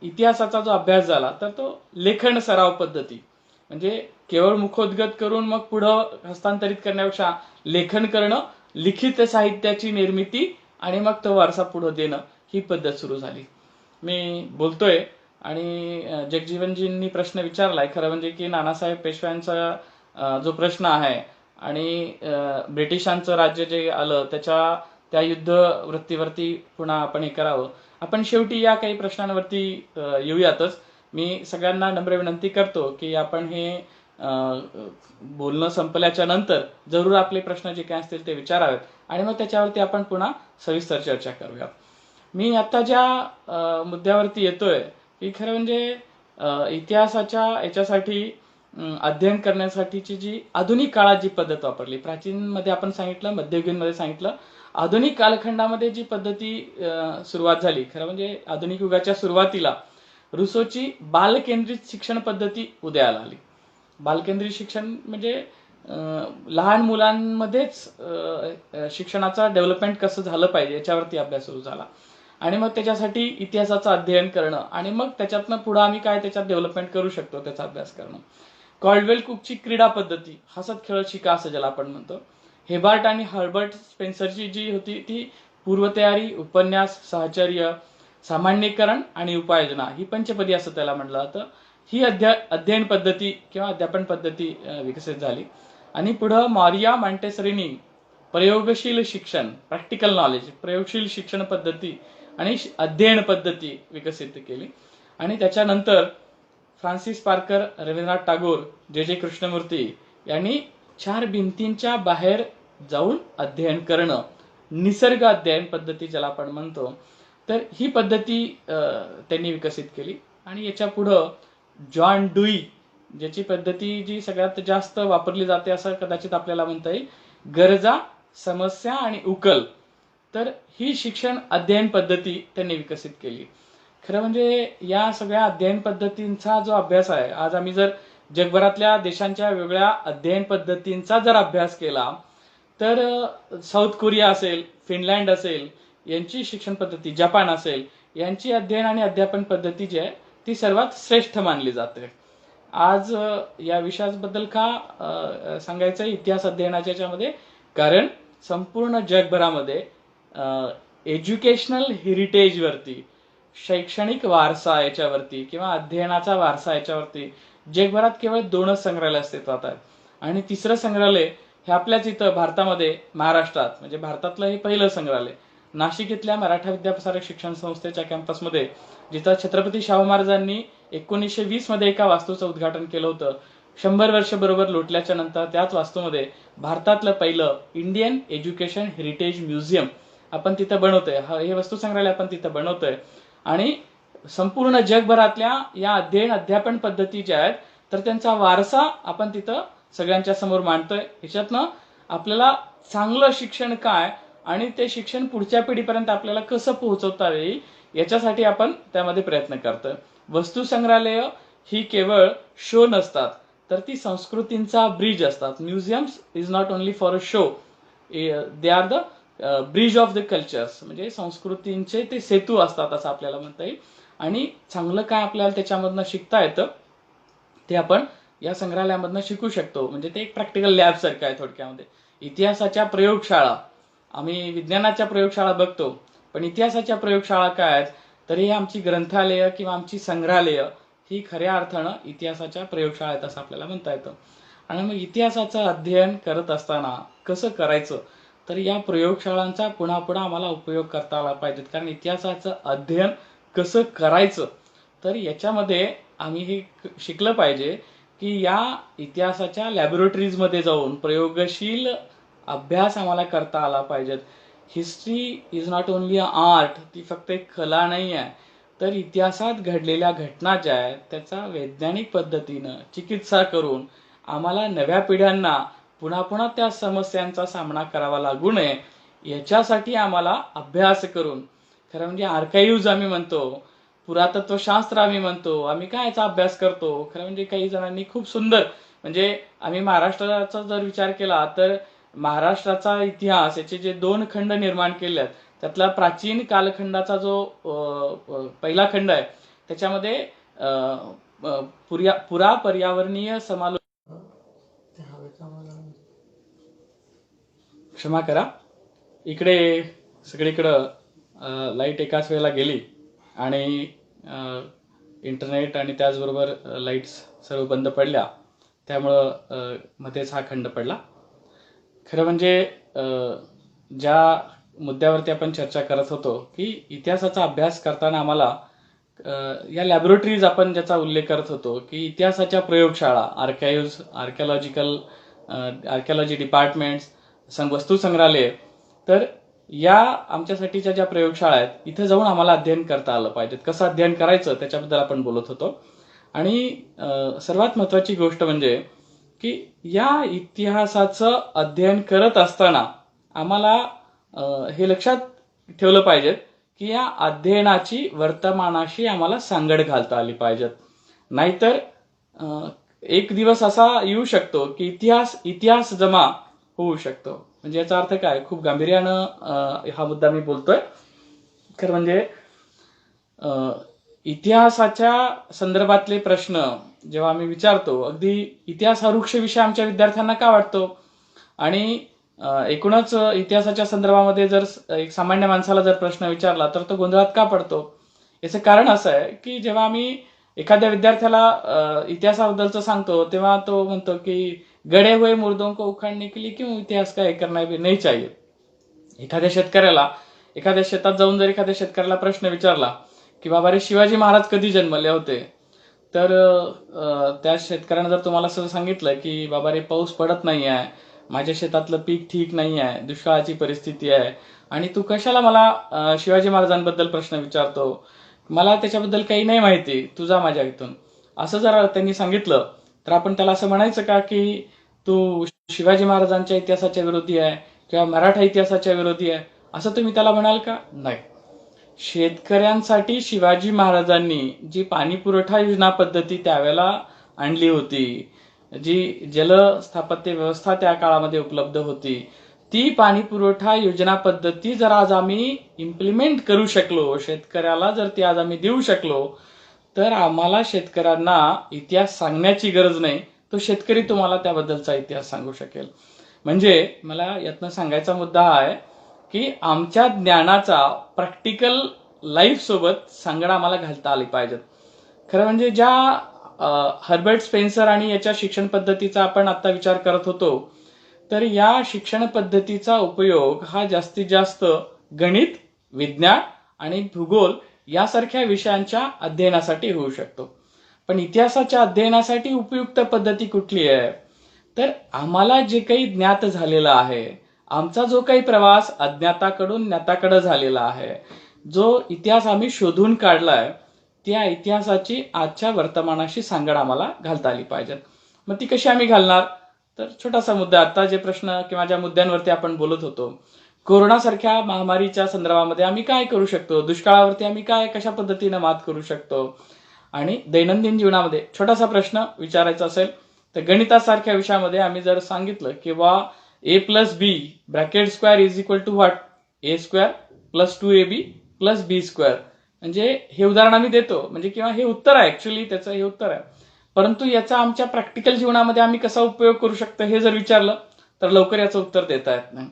इतिहासाचा जो अभ्यास झाला तर तो लेखन सराव पद्धती, म्हणजे केवळ मुखोद्गत करून मग पुढं हस्तांतरित करण्यापेक्षा लेखन करणं, लिखित साहित्याची निर्मिती, आणि मग तो वारसा पुढं देणं, ही पद्धत सुरू झाली. मी बोलतोय आणि जगजीवनजींनी प्रश्न विचारलाय खरं म्हणजे की, नानासाहेब पेशव्यांचा जो प्रश्न आहे आणि ब्रिटिशांचं राज्य जे आलं त्या युद्ध वृत्तीवरती पुन्हा आपण हे करावं. आपण शेवटी या काही प्रश्नांवरती येऊयातच. मी सगळ्यांना नम्र विनंती करतो की आपण हे बोलणं संपल्याच्या नंतर जरूर आपले प्रश्न जे काय असतील ते विचारावेत, आणि मग त्याच्यावरती आपण पुन्हा सविस्तर चर्चा करूया. मी आता ज्या मुद्द्यावरती येतोय की, खरं म्हणजे इतिहासाच्या याच्यासाठी अध्ययन करण्यासाठीची जी आधुनिक काळात जी पद्धत वापरली, प्राचीन मध्ये आपण सांगितलं, मध्ययुगीन मध्ये सांगितलं, आधुनिक कालखंडामध्ये जी पद्धती सुरुवात झाली, खरं म्हणजे आधुनिक युगाच्या सुरुवातीला रुसोची बालकेंद्रित शिक्षण पद्धती उदयाला आली. बालकेंद्रित शिक्षण म्हणजे लहान मुलांमध्येच शिक्षणाचा डेव्हलपमेंट कसं झालं पाहिजे याच्यावरती अभ्यास सुरू झाला. आणि मग त्याच्यासाठी इतिहासाचं अध्ययन करणं, आणि मग त्याच्यातनं पुढे आम्ही काय त्याच्यात डेव्हलपमेंट करू शकतो त्याचा अभ्यास करणं. कॉल्डवेल कुकची क्रीडा पद्धती, हसत खेळत शिका असं ज्याला आपण म्हणतो, हेबार्ट आणि हर्बर्ट स्पेन्सरची जी होती ती पूर्वतयारी, उपन्यास, साहचर्य, सामान्यीकरण आणि उपाययोजना, ही पंचपदी असं त्याला म्हटलं जातं, ही अध्ययन पद्धती किंवा अध्यापन पद्धती विकसित झाली. आणि पुढं मारिया मॉन्टेसरीनी प्रयोगशील शिक्षण, प्रॅक्टिकल नॉलेज, प्रयोगशील शिक्षण पद्धती आणि अध्ययन पद्धती विकसित केली. आणि त्याच्यानंतर फ्रान्सिस पार्कर, रवींद्रनाथ टागोर, जे कृष्णमूर्ती यांनी चार भिंतींच्या बाहेर जाऊन अध्ययन करणं, निसर्ग अध्ययन पद्धती ज्याला आपण म्हणतो, तर ही पद्धती त्यांनी विकसित केली. आणि याच्या पुढं जॉन डुई, ज्याची पद्धती जी सगळ्यात जास्त वापरली जाते असं कदाचित आपल्याला म्हणता येईल, गरजा, समस्या आणि उकल. तर ही शिक्षण अध्ययन पद्धती त्यांनी विकसित केली. खरं म्हणजे या सगळ्या अध्ययन पद्धतींचा जो अभ्यास आहे, आज आम्ही जर जगभरातल्या देशांच्या वेगळ्या अध्ययन पद्धतींचा जर अभ्यास केला तर साऊथ कोरिया असेल, फिनलँड असेल, यांची शिक्षण पद्धती, जपान असेल, यांची अध्ययन आणि अध्यापन पद्धती जी आहे ती सर्वात श्रेष्ठ मानली जाते. आज या विषयाबद्दल का सांगायचं इतिहास अध्ययनाच्या याच्यामध्ये, कारण संपूर्ण जगभरामध्ये एज्युकेशनल हेरिटेजवरती, शैक्षणिक वारसा याच्यावरती किंवा अध्ययनाचा वारसा याच्यावरती जगभरात केवळ 2च संग्रहालय अस्तित्वात आहेत. आणि तिसरं संग्रहालय हे आपल्याच इथं भारतामध्ये, महाराष्ट्रात, म्हणजे भारतातलं हे पहिलं संग्रहालय नाशिक इथल्या मराठा विद्याप्रसारक शिक्षण संस्थेच्या कॅम्पसमध्ये, जिथं छत्रपती शाहू महाराजांनी 1920 मध्ये एका वास्तूचं उद्घाटन केलं होतं. 100 वर्ष बरोबर लोटल्याच्या नंतर त्याच वास्तूमध्ये भारतातलं पहिलं इंडियन एज्युकेशन हेरिटेज म्युझियम आपण तिथं बनवतोय. हे वस्तू संग्रहालय आपण तिथं बनवतोय. आणि संपूर्ण जगभरातल्या या अध्ययन अध्यापन पद्धती ज्या आहेत तर त्यांचा वारसा आपण तिथं सगळ्यांच्या समोर मांडतोय. ह्याच्यातनं आपल्याला चांगलं शिक्षण काय आणि ते शिक्षण पुढच्या पिढीपर्यंत आपल्याला कसं पोहोचवता येईल याच्यासाठी आपण त्यामध्ये प्रयत्न करतोय. वस्तू संग्रहालय ही केवळ शो नसतात, तर ती संस्कृतींचा ब्रिज असतात. Museums is not only for a show, they are the bridge of the cultures, म्हणजे संस्कृतींचे ते सेतू असतात असं आपल्याला म्हणता येईल. आणि चांगलं काय आपल्याला त्याच्यामधनं शिकता येतं ते आपण या संग्रहालयामधनं शिकू शकतो. म्हणजे ते एक प्रॅक्टिकल लॅब सारखं आहे थोडक्यामध्ये. इतिहासाच्या प्रयोगशाळा, आम्ही विज्ञानाच्या प्रयोगशाळा बघतो, पण इतिहासाच्या प्रयोगशाळा काय आहेत तर ही आमची ग्रंथालय किंवा आमची संग्रहालय ही खऱ्या अर्थानं इतिहासाच्या प्रयोगशाळा आहेत असं आपल्याला म्हणता येतं. आणि मग इतिहासाचं अध्ययन करत असताना कसं करायचं तर या प्रयोगशाळांचा पुन्हा पुन्हा आम्हाला उपयोग करता आला पाहिजेत. कारण इतिहासाचं अध्ययन कसं करायचं तर याच्यामध्ये आम्ही हे शिकलं पाहिजे की या इतिहासाच्या लॅबोरेटरीजमध्ये जाऊन प्रयोगशील अभ्यास आम्हाला करता आला पाहिजेत. History is not only a art, ती फक्त एक कला नाही आहे, तर इतिहासात घडलेल्या घटना ज्या आहेत त्याचा वैज्ञानिक पद्धतीनं चिकित्सा करून आम्हाला नव्या पिढ्यांना पुन्हा पुन्हा त्या समस्यांचा सामना करावा लागू नये याच्यासाठी आम्हाला अभ्यास करून, खरं म्हणजे आर्काइव्ज आम्ही म्हणतो, पुरातत्वशास्त्र आम्ही म्हणतो, आम्ही काय याचा अभ्यास करतो. खरं म्हणजे काही जणांनी खूप सुंदर, म्हणजे आम्ही महाराष्ट्राचा जर विचार केला तर महाराष्ट्राचा इतिहास याचे जे 2 खंड निर्माण केले आहेत त्यातला प्राचीन कालखंडाचा जो पहिला खंड आहे त्याच्यामध्ये पुरा पर्यावरणीय समालोचन, क्षमा करा, इकडे सगळीकडं लाईट एकाच वेळेला गेली आणि इंटरनेट आणि त्याचबरोबर लाईट्स सर्व बंद पडल्या, त्यामुळं मध्येच हा खंड पडला. खरं म्हणजे ज्या मुद्द्यावरती आपण चर्चा करत होतो की इतिहासाचा अभ्यास करताना आम्हाला या लॅबोरेटरीज आपण ज्याचा उल्लेख करत होतो की इतिहासाच्या प्रयोगशाळा, आर्काइव्ज, आर्किओलॉजी डिपार्टमेंट्स, वस्तू संग्रहालय, तर या आमच्यासाठीच्या ज्या प्रयोगशाळा आहेत इथं जाऊन आम्हाला अध्ययन करता आलं पाहिजे. कसं अध्ययन करायचं त्याच्याबद्दल आपण बोलत होतो. आणि सर्वात महत्त्वाची गोष्ट म्हणजे की या इतिहासाचं अध्ययन करत असताना आम्हाला हे लक्षात ठेवलं पाहिजे की या अध्ययनाची वर्तमानाशी आम्हाला सांगड घालता आली पाहिजेत. नाहीतर एक दिवस असा येऊ शकतो की इतिहास जमा होऊ शकतो. म्हणजे याचा अर्थ काय, खूप गांभीर्यानं हा मुद्दा मी बोलतोय. खरं म्हणजे इतिहासाच्या संदर्भातले प्रश्न जेव्हा आम्ही विचारतो, अगदी इतिहास हा वृक्ष विषय आमच्या विद्यार्थ्यांना का वाटतो आणि एकूणच इतिहासाच्या संदर्भामध्ये जर एक सामान्य माणसाला जर प्रश्न विचारला तर तो गोंधळात का पडतो, याचं कारण असं आहे की जेव्हा आम्ही एखाद्या विद्यार्थ्याला इतिहासाबद्दलचं सांगतो तेव्हा तो म्हणतो की गड़े हुए मुर्दों को उखाड़ने के लिए क्यों इतिहास का हे करना भी नहीं चाहिए. एखाद्या शेतकऱ्याला एखाद्या शेतात जाऊन जर एखाद्या शेतकऱ्याला प्रश्न विचारला की बाबा रे शिवाजी महाराज कधी जन्मले होते, तर त्या शेतकऱ्यानं जर तुम्हाला असं सांगितलं की बाबा रे पाऊस पडत नाही आहे, माझ्या शेतातलं पीक ठीक नाही आहे, दुष्काळाची परिस्थिती आहे आणि तू कशाला मला शिवाजी महाराजांबद्दल प्रश्न विचारतो, मला त्याच्याबद्दल काही नाही माहिती, तू जा माझ्या इथून, असं जर त्यांनी सांगितलं तर आपण त्याला असं म्हणायचं का की तू शिवाजी महाराजांच्या इतिहासाच्या विरोधी आहे किंवा मराठा इतिहासाच्या विरोधी आहे, असं तुम्ही त्याला म्हणाल का? नाही. शेतकऱ्यांसाठी शिवाजी महाराजांनी जी पाणी पुरवठा योजना पद्धती त्यावेळेला आणली होती, जी जल स्थापत्य व्यवस्था त्या काळामध्ये उपलब्ध होती, ती पाणी पुरवठा योजना पद्धती जर आज आम्ही इम्प्लिमेंट करू शकलो, शेतकऱ्याला जर ती आज आम्ही देऊ शकलो, तर आम्हाला शेतकऱ्यांना इतिहास सांगण्याची गरज नाही, तो शेतकरी तुम्हाला त्याबद्दलचा इतिहास सांगू शकेल. म्हणजे मला यातनं सांगायचा मुद्दा हा आहे की आमच्या ज्ञानाचा प्रॅक्टिकल लाईफ सोबत सांगड आम्हाला घालता आली पाहिजेत. खरं म्हणजे ज्या हर्बर्ट स्पेन्सर आणि याच्या शिक्षण पद्धतीचा आपण आता विचार करत होतो, तर या शिक्षण पद्धतीचा उपयोग हा जास्तीत जास्त गणित, विज्ञान आणि भूगोल यासारख्या विषयांच्या अध्ययनासाठी होऊ शकतो. पण इतिहासाच्या अध्ययनासाठी उपयुक्त पद्धती कुठली आहे? तर आम्हाला जे काही ज्ञात झालेलं आहे, आमचा जो काही प्रवास अज्ञाताकडून ज्ञाताकडे झालेला आहे, जो इतिहास आम्ही शोधून काढलाय, त्या इतिहासाची आजच्या वर्तमानाशी सांगड आम्हाला घालता आली पाहिजे. मग ती कशी आम्ही घालणार? तर छोटासा मुद्दा, आता जे प्रश्न किंवा ज्या मुद्द्यांवरती आपण बोलत होतो, कोरोनासारख्या महामारीच्या संदर्भामध्ये आम्ही काय करू शकतो, दुष्काळावरती आम्ही काय कशा पद्धतीनं मात करू शकतो, आणि दैनंदिन जीवनामध्ये छोटासा प्रश्न विचारायचा असेल तर गणितासारख्या विषयामध्ये आम्ही जर सांगितलं किंवा A plus B bracket square is equal to what, A square plus 2ab plus B square, म्हणजे हे उदाहरण आम्ही देतो, म्हणजे किंवा हे उत्तर आहे, ऍक्च्युली त्याचं हे उत्तर आहे, परंतु याचा आमच्या प्रॅक्टिकल जीवनामध्ये आम्ही कसा उपयोग करू शकतो हे जर विचारलं तर लवकर याचं उत्तर देता येत नाही.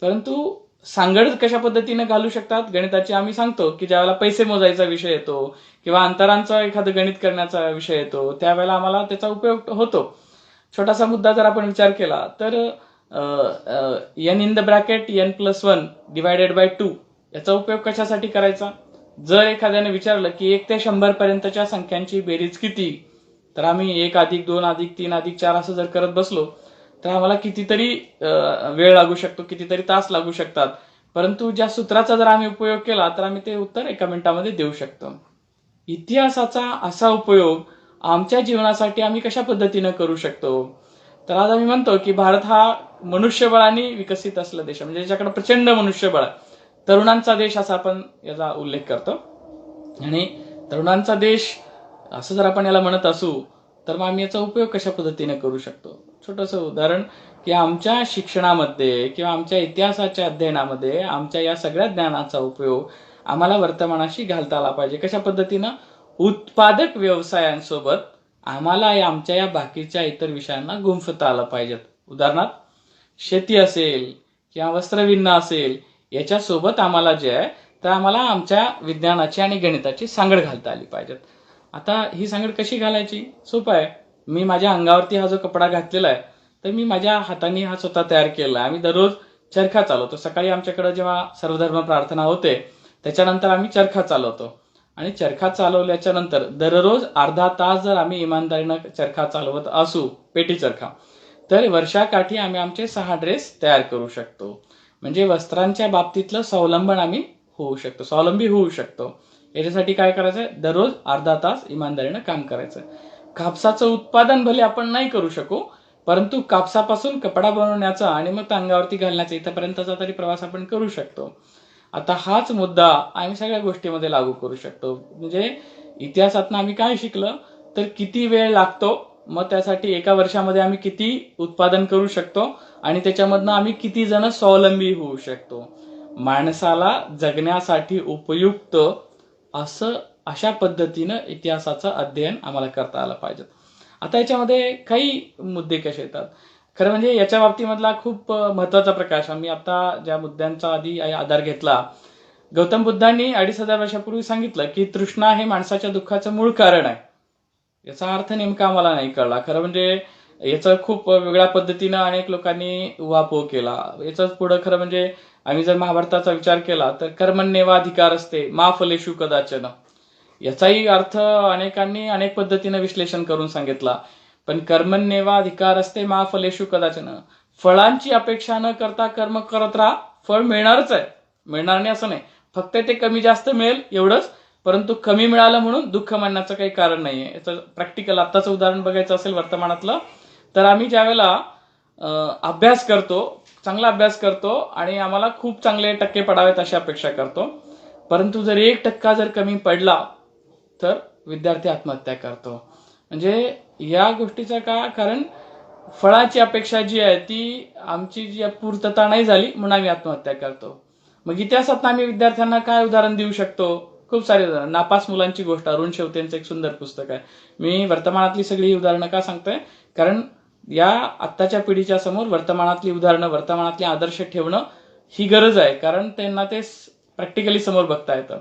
परंतु सांगड कशा पद्धतीने घालू शकतात गणिताची, आम्ही सांगतो की ज्यावेळेला पैसे मोजायचा विषय येतो किंवा अंतरांचा एखादं गणित करण्याचा विषय येतो, त्यावेळेला आम्हाला त्याचा उपयोग होतो. छोटासा मुद्दा जर आपण विचार केला तर N in the bracket N plus 1 divided by 2 याचा उपयोग कशासाठी करायचा? जर एखाद्याने विचारलं की 1 ते 100 पर्यंतच्या संख्यांची बेरीज किती, तर आम्ही 1 अधिक 2 अधिक 3 अधिक 4 असं जर करत बसलो तर आम्हाला कितीतरी वेळ लागू शकतो, कितीतरी तास लागू शकतात. परंतु ज्या सूत्राचा जर आम्ही उपयोग केला तर आम्ही ते उत्तर 1 मिनिटामध्ये देऊ शकतो. इतिहासाचा असा उपयोग आमच्या जीवनासाठी आम्ही कशा पद्धतीनं करू शकतो? तर आज आम्ही म्हणतो की भारत हा मनुष्यबळाने विकसित असलेला देश, म्हणजे ज्याच्याकडे प्रचंड मनुष्यबळ आहे, तरुणांचा देश असा आपण याचा उल्लेख करतो. आणि तरुणांचा देश असं जर आपण याला म्हणत असू तर मग आम्ही याचा उपयोग कशा पद्धतीने करू शकतो? छोटंसं उदाहरण की आमच्या शिक्षणामध्ये किंवा आमच्या इतिहासाच्या अध्ययनामध्ये आमच्या या सगळ्या ज्ञानाचा उपयोग आम्हाला वर्तमानाशी घालता आला पाहिजे. कशा पद्धतीनं? उत्पादक व्यवसायांसोबत आम्हाला आमच्या या बाकीच्या इतर विषयांना गुंफता आलं पाहिजेत. उदाहरणार्थ शेती असेल किंवा वस्त्रविणणं असेल, याच्यासोबत आम्हाला जे आहे तर आम्हाला आमच्या विज्ञानाची आणि गणिताची सांगड घालता आली पाहिजेत. आता ही सांगड कशी घालायची? सोपं आहे. मी माझ्या अंगावरती हा जो कपडा घातलेला आहे तर मी माझ्या हाताने हा स्वतः तयार केला आहे. आम्ही दररोज चरखा चालवतो. सकाळी आमच्याकडे जेव्हा सर्वधर्म प्रार्थना होते त्याच्यानंतर आम्ही चरखा चालवतो, आणि चरखा चालवल्याच्या नंतर दररोज अर्धा तास जर आम्ही इमानदारीनं चरखा चालवत असू, पेटी चरखा, तर वर्षाकाठी आम्ही आमचे 6 ड्रेस तयार करू शकतो. म्हणजे वस्त्रांच्या बाबतीतलं स्वावलंबन आम्ही होऊ शकतो, स्वावलंबी होऊ शकतो. याच्यासाठी काय करायचंय? दररोज अर्धा तास इमानदारीनं काम करायचं. कापसाचं उत्पादन भले आपण नाही करू शकू, परंतु कापसापासून कपडा बनवण्याचा आणि मग अंगावरती घालण्याचा इथपर्यंतचा तरी प्रवास आपण करू शकतो. आता हाच मुद्दा आम्ही सगळ्या गोष्टीमध्ये लागू करू शकतो. म्हणजे इतिहासातनं आम्ही काय शिकलं तर किती वेळ लागतो, मग त्यासाठी 1 वर्षामध्ये आम्ही किती उत्पादन करू शकतो आणि त्याच्यामधनं आम्ही किती जण स्वावलंबी होऊ शकतो. माणसाला जगण्यासाठी उपयुक्त असं अशा पद्धतीनं इतिहासाचं अध्ययन आम्हाला करता आलं पाहिजे. आता याच्यामध्ये काही मुद्दे कसे येतात? खरं म्हणजे याच्या बाबतीमधला खूप महत्वाचा प्रकाश आम्ही आता ज्या मुद्द्यांचा आधी आधार घेतला, गौतम बुद्धांनी 2500 वर्षापूर्वी सांगितलं की तृष्णा हे माणसाच्या दुःखाचं मूळ कारण आहे. याचा अर्थ नेमका आम्हाला नाही कळला. खरं म्हणजे याचं खूप वेगळ्या पद्धतीनं अनेक लोकांनी उहापोह केला. याच पुढं खरं म्हणजे आम्ही जर महाभारताचा विचार केला तर कर्मण्येवाधिकार असते मा फलेषु कदाचन, याचाही अर्थ अनेकांनी अनेक पद्धतीनं विश्लेषण करून सांगितला. पण कर्मण्येवाधिकार असते मा फलेषु कदाचन, फळांची अपेक्षा न करता कर्म करत राहा, फळ मिळणारच आहे, मिळणार नाही असं नाही, फक्त ते कमी जास्त मिळेल एवढंच. परंतु कमी मिळालं म्हणून दुःख मानण्याचं काही कारण नाहीये. याचं प्रॅक्टिकल आत्ताचं उदाहरण बघायचं असेल वर्तमानातलं, तर आम्ही ज्यावेळेला अभ्यास करतो, चांगला अभ्यास करतो आणि आम्हाला खूप चांगले टक्के पडावेत अशी अपेक्षा करतो, परंतु जर 1% जर कमी पडला तर विद्यार्थी आत्महत्या करतो. म्हणजे या गोष्टीचा का कारण फळाची अपेक्षा जी आहे ती आमची जी पूर्तता नाही झाली म्हणून आम्ही आत्महत्या करतो. मग इतिहासात आम्ही विद्यार्थ्यांना काय उदाहरण देऊ शकतो? खूप सारे उदाहरण. नापास मुलांची गोष्ट अरुण शेवतेंचं एक सुंदर पुस्तक आहे. मी वर्तमानातली सगळी उदाहरणं का सांगतोय? कारण या आत्ताच्या पिढीच्या समोर वर्तमानातली उदाहरणं, वर्तमानातले आदर्श ठेवणं ही गरज आहे, कारण त्यांना ते प्रॅक्टिकली समोर बघता येतं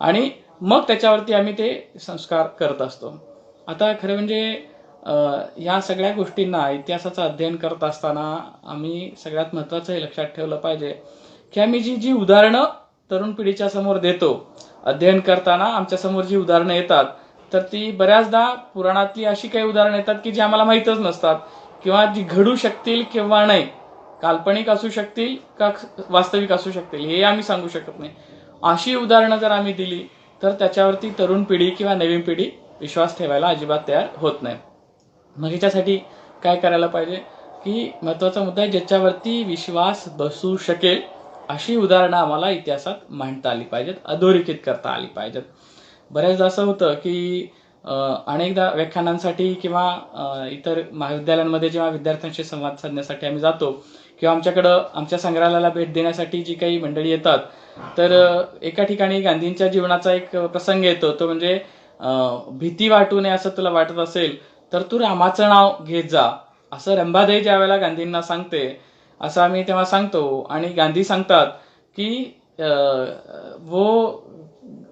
आणि मग त्याच्यावरती आम्ही ते संस्कार करत असतो. आता खरं म्हणजे या सगळ्या गोष्टींना इतिहासाचं अध्ययन करत असताना आम्ही सगळ्यात महत्त्वाचं हे लक्षात ठेवलं पाहिजे की आम्ही जी जी उदाहरणं तरुण पिढीच्या समोर देतो, अध्ययन करताना आमच्या समोर जी उदाहरणं येतात तर ती बऱ्याचदा पुराणातली अशी काही उदाहरणं येतात की जी आम्हाला माहीतच नसतात किंवा जी घडू शकतील किंवा नाही, काल्पनिक असू शकतील का वास्तविक असू शकतील हे आम्ही सांगू शकत नाही. अशी उदाहरणं जर आम्ही दिली तर त्याच्यावरती तरुण पिढी किंवा नवीन पिढी विश्वास ठेवायला अजिबात तयार होत नाही. मग ह्याच्यासाठी काय करायला पाहिजे की महत्त्वाचा मुद्दा आहे, ज्याच्यावरती विश्वास बसू शकेल अशी उदाहरणं आम्हाला इतिहासात मांडता आली पाहिजेत, अधोरेखित करता आली पाहिजेत. बऱ्याचदा असं होतं की अनेकदा व्याख्यानांसाठी किंवा इतर महाविद्यालयांमध्ये जेव्हा विद्यार्थ्यांशी संवाद साधण्यासाठी आम्ही जातो किंवा आमच्याकडं आमच्या संग्रहालयाला भेट देण्यासाठी जी काही मंडळी येतात, तर एका ठिकाणी गांधींच्या जीवनाचा एक प्रसंग येतो, तो म्हणजे भीती वाटू नये असं तुला वाटत असेल तर तू रामाचं नाव घेत जा, असं रंभादेवी ज्या वेळेला गांधींना सांगते, असं आम्ही तेव्हा सांगतो आणि गांधी सांगतात की वो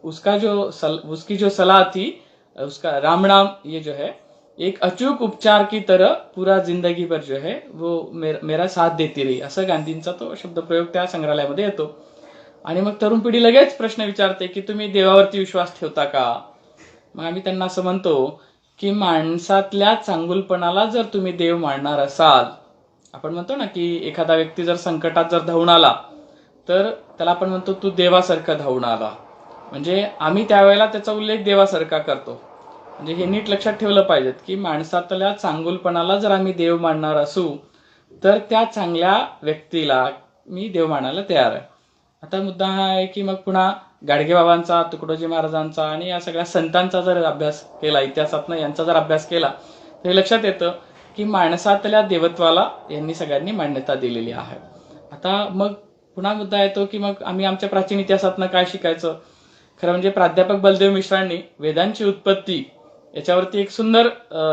उसकी जो सलाह थी, उसका राम नाम ये जो है एक अचूक उपचार की तरह पूरा जिंदगी भर जो है वो मेरा साथ देती रही, असं गांधींचा तो शब्दप्रयोग त्या संग्रहालयामध्ये येतो. आणि मग तरुण पिढी लगेच प्रश्न विचारते की तुम्ही देवावरती विश्वास ठेवता का? मग आम्ही त्यांना असं म्हणतो की माणसातल्या चांगुलपणाला जर तुम्ही देव मानणार असाल, आपण म्हणतो ना की एखादा व्यक्ती जर संकटात जर धावून आला तर त्याला आपण म्हणतो तू देवासारखा धावून आला, म्हणजे आम्ही त्यावेळेला त्याचा उल्लेख देवासारखा करतो. म्हणजे हे नीट लक्षात ठेवलं पाहिजेत की माणसातल्या चांगुलपणाला जर आम्ही देव मानणार असू तर त्या चांगल्या व्यक्तीला मी देव मानायला तयार आहे. आता मुद्दा हा आहे की मग पुन्हा गाडगेबाबांचा, तुकडोजी महाराजांचा आणि या सगळ्या संतांचा जर अभ्यास केला, इतिहासातनं यांचा जर अभ्यास केला तर हे लक्षात येतं की माणसातल्या देवत्वाला यांनी सगळ्यांनी मान्यता दिलेली आहे. आता मग पुन्हा मुद्दा येतो की मग आम्ही आमच्या प्राचीन इतिहासातनं काय शिकायचं? खरं म्हणजे प्राध्यापक बलदेव मिश्रांनी वेदांची उत्पत्ती याच्यावरती एक सुंदर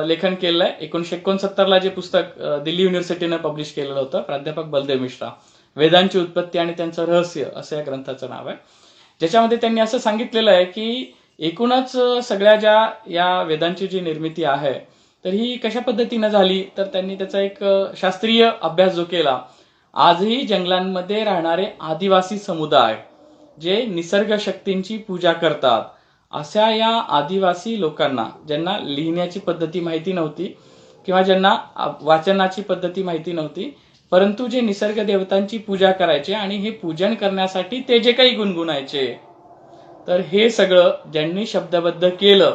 लेखन केलेलं आहे. 1969ला जे पुस्तक दिल्ली युनिव्हर्सिटीनं पब्लिश केलेलं होतं, प्राध्यापक बलदेव मिश्रा, वेदांची उत्पत्ती आणि त्यांचं रहस्य असं या ग्रंथाचं नाव आहे, ज्याच्यामध्ये त्यांनी असं सांगितलेलं आहे की एकूणच सगळ्या ज्या या वेदांची जी निर्मिती आहे तर ही कशा पद्धतीनं झाली, तर त्यांनी त्याचा एक शास्त्रीय अभ्यास जो केला, आजही जंगलांमध्ये राहणारे आदिवासी समुदाय जे निसर्ग शक्तींची पूजा करतात, अशा या आदिवासी लोकांना ज्यांना लिहिण्याची पद्धती माहिती नव्हती किंवा ज्यांना वाचनाची पद्धती माहिती नव्हती, परंतु जे निसर्ग देवतांची पूजा करायचे आणि हे पूजन करण्यासाठी ते जे काही गुणगुणायचे, तर हे सगळं ज्यांनी शब्दबद्ध केलं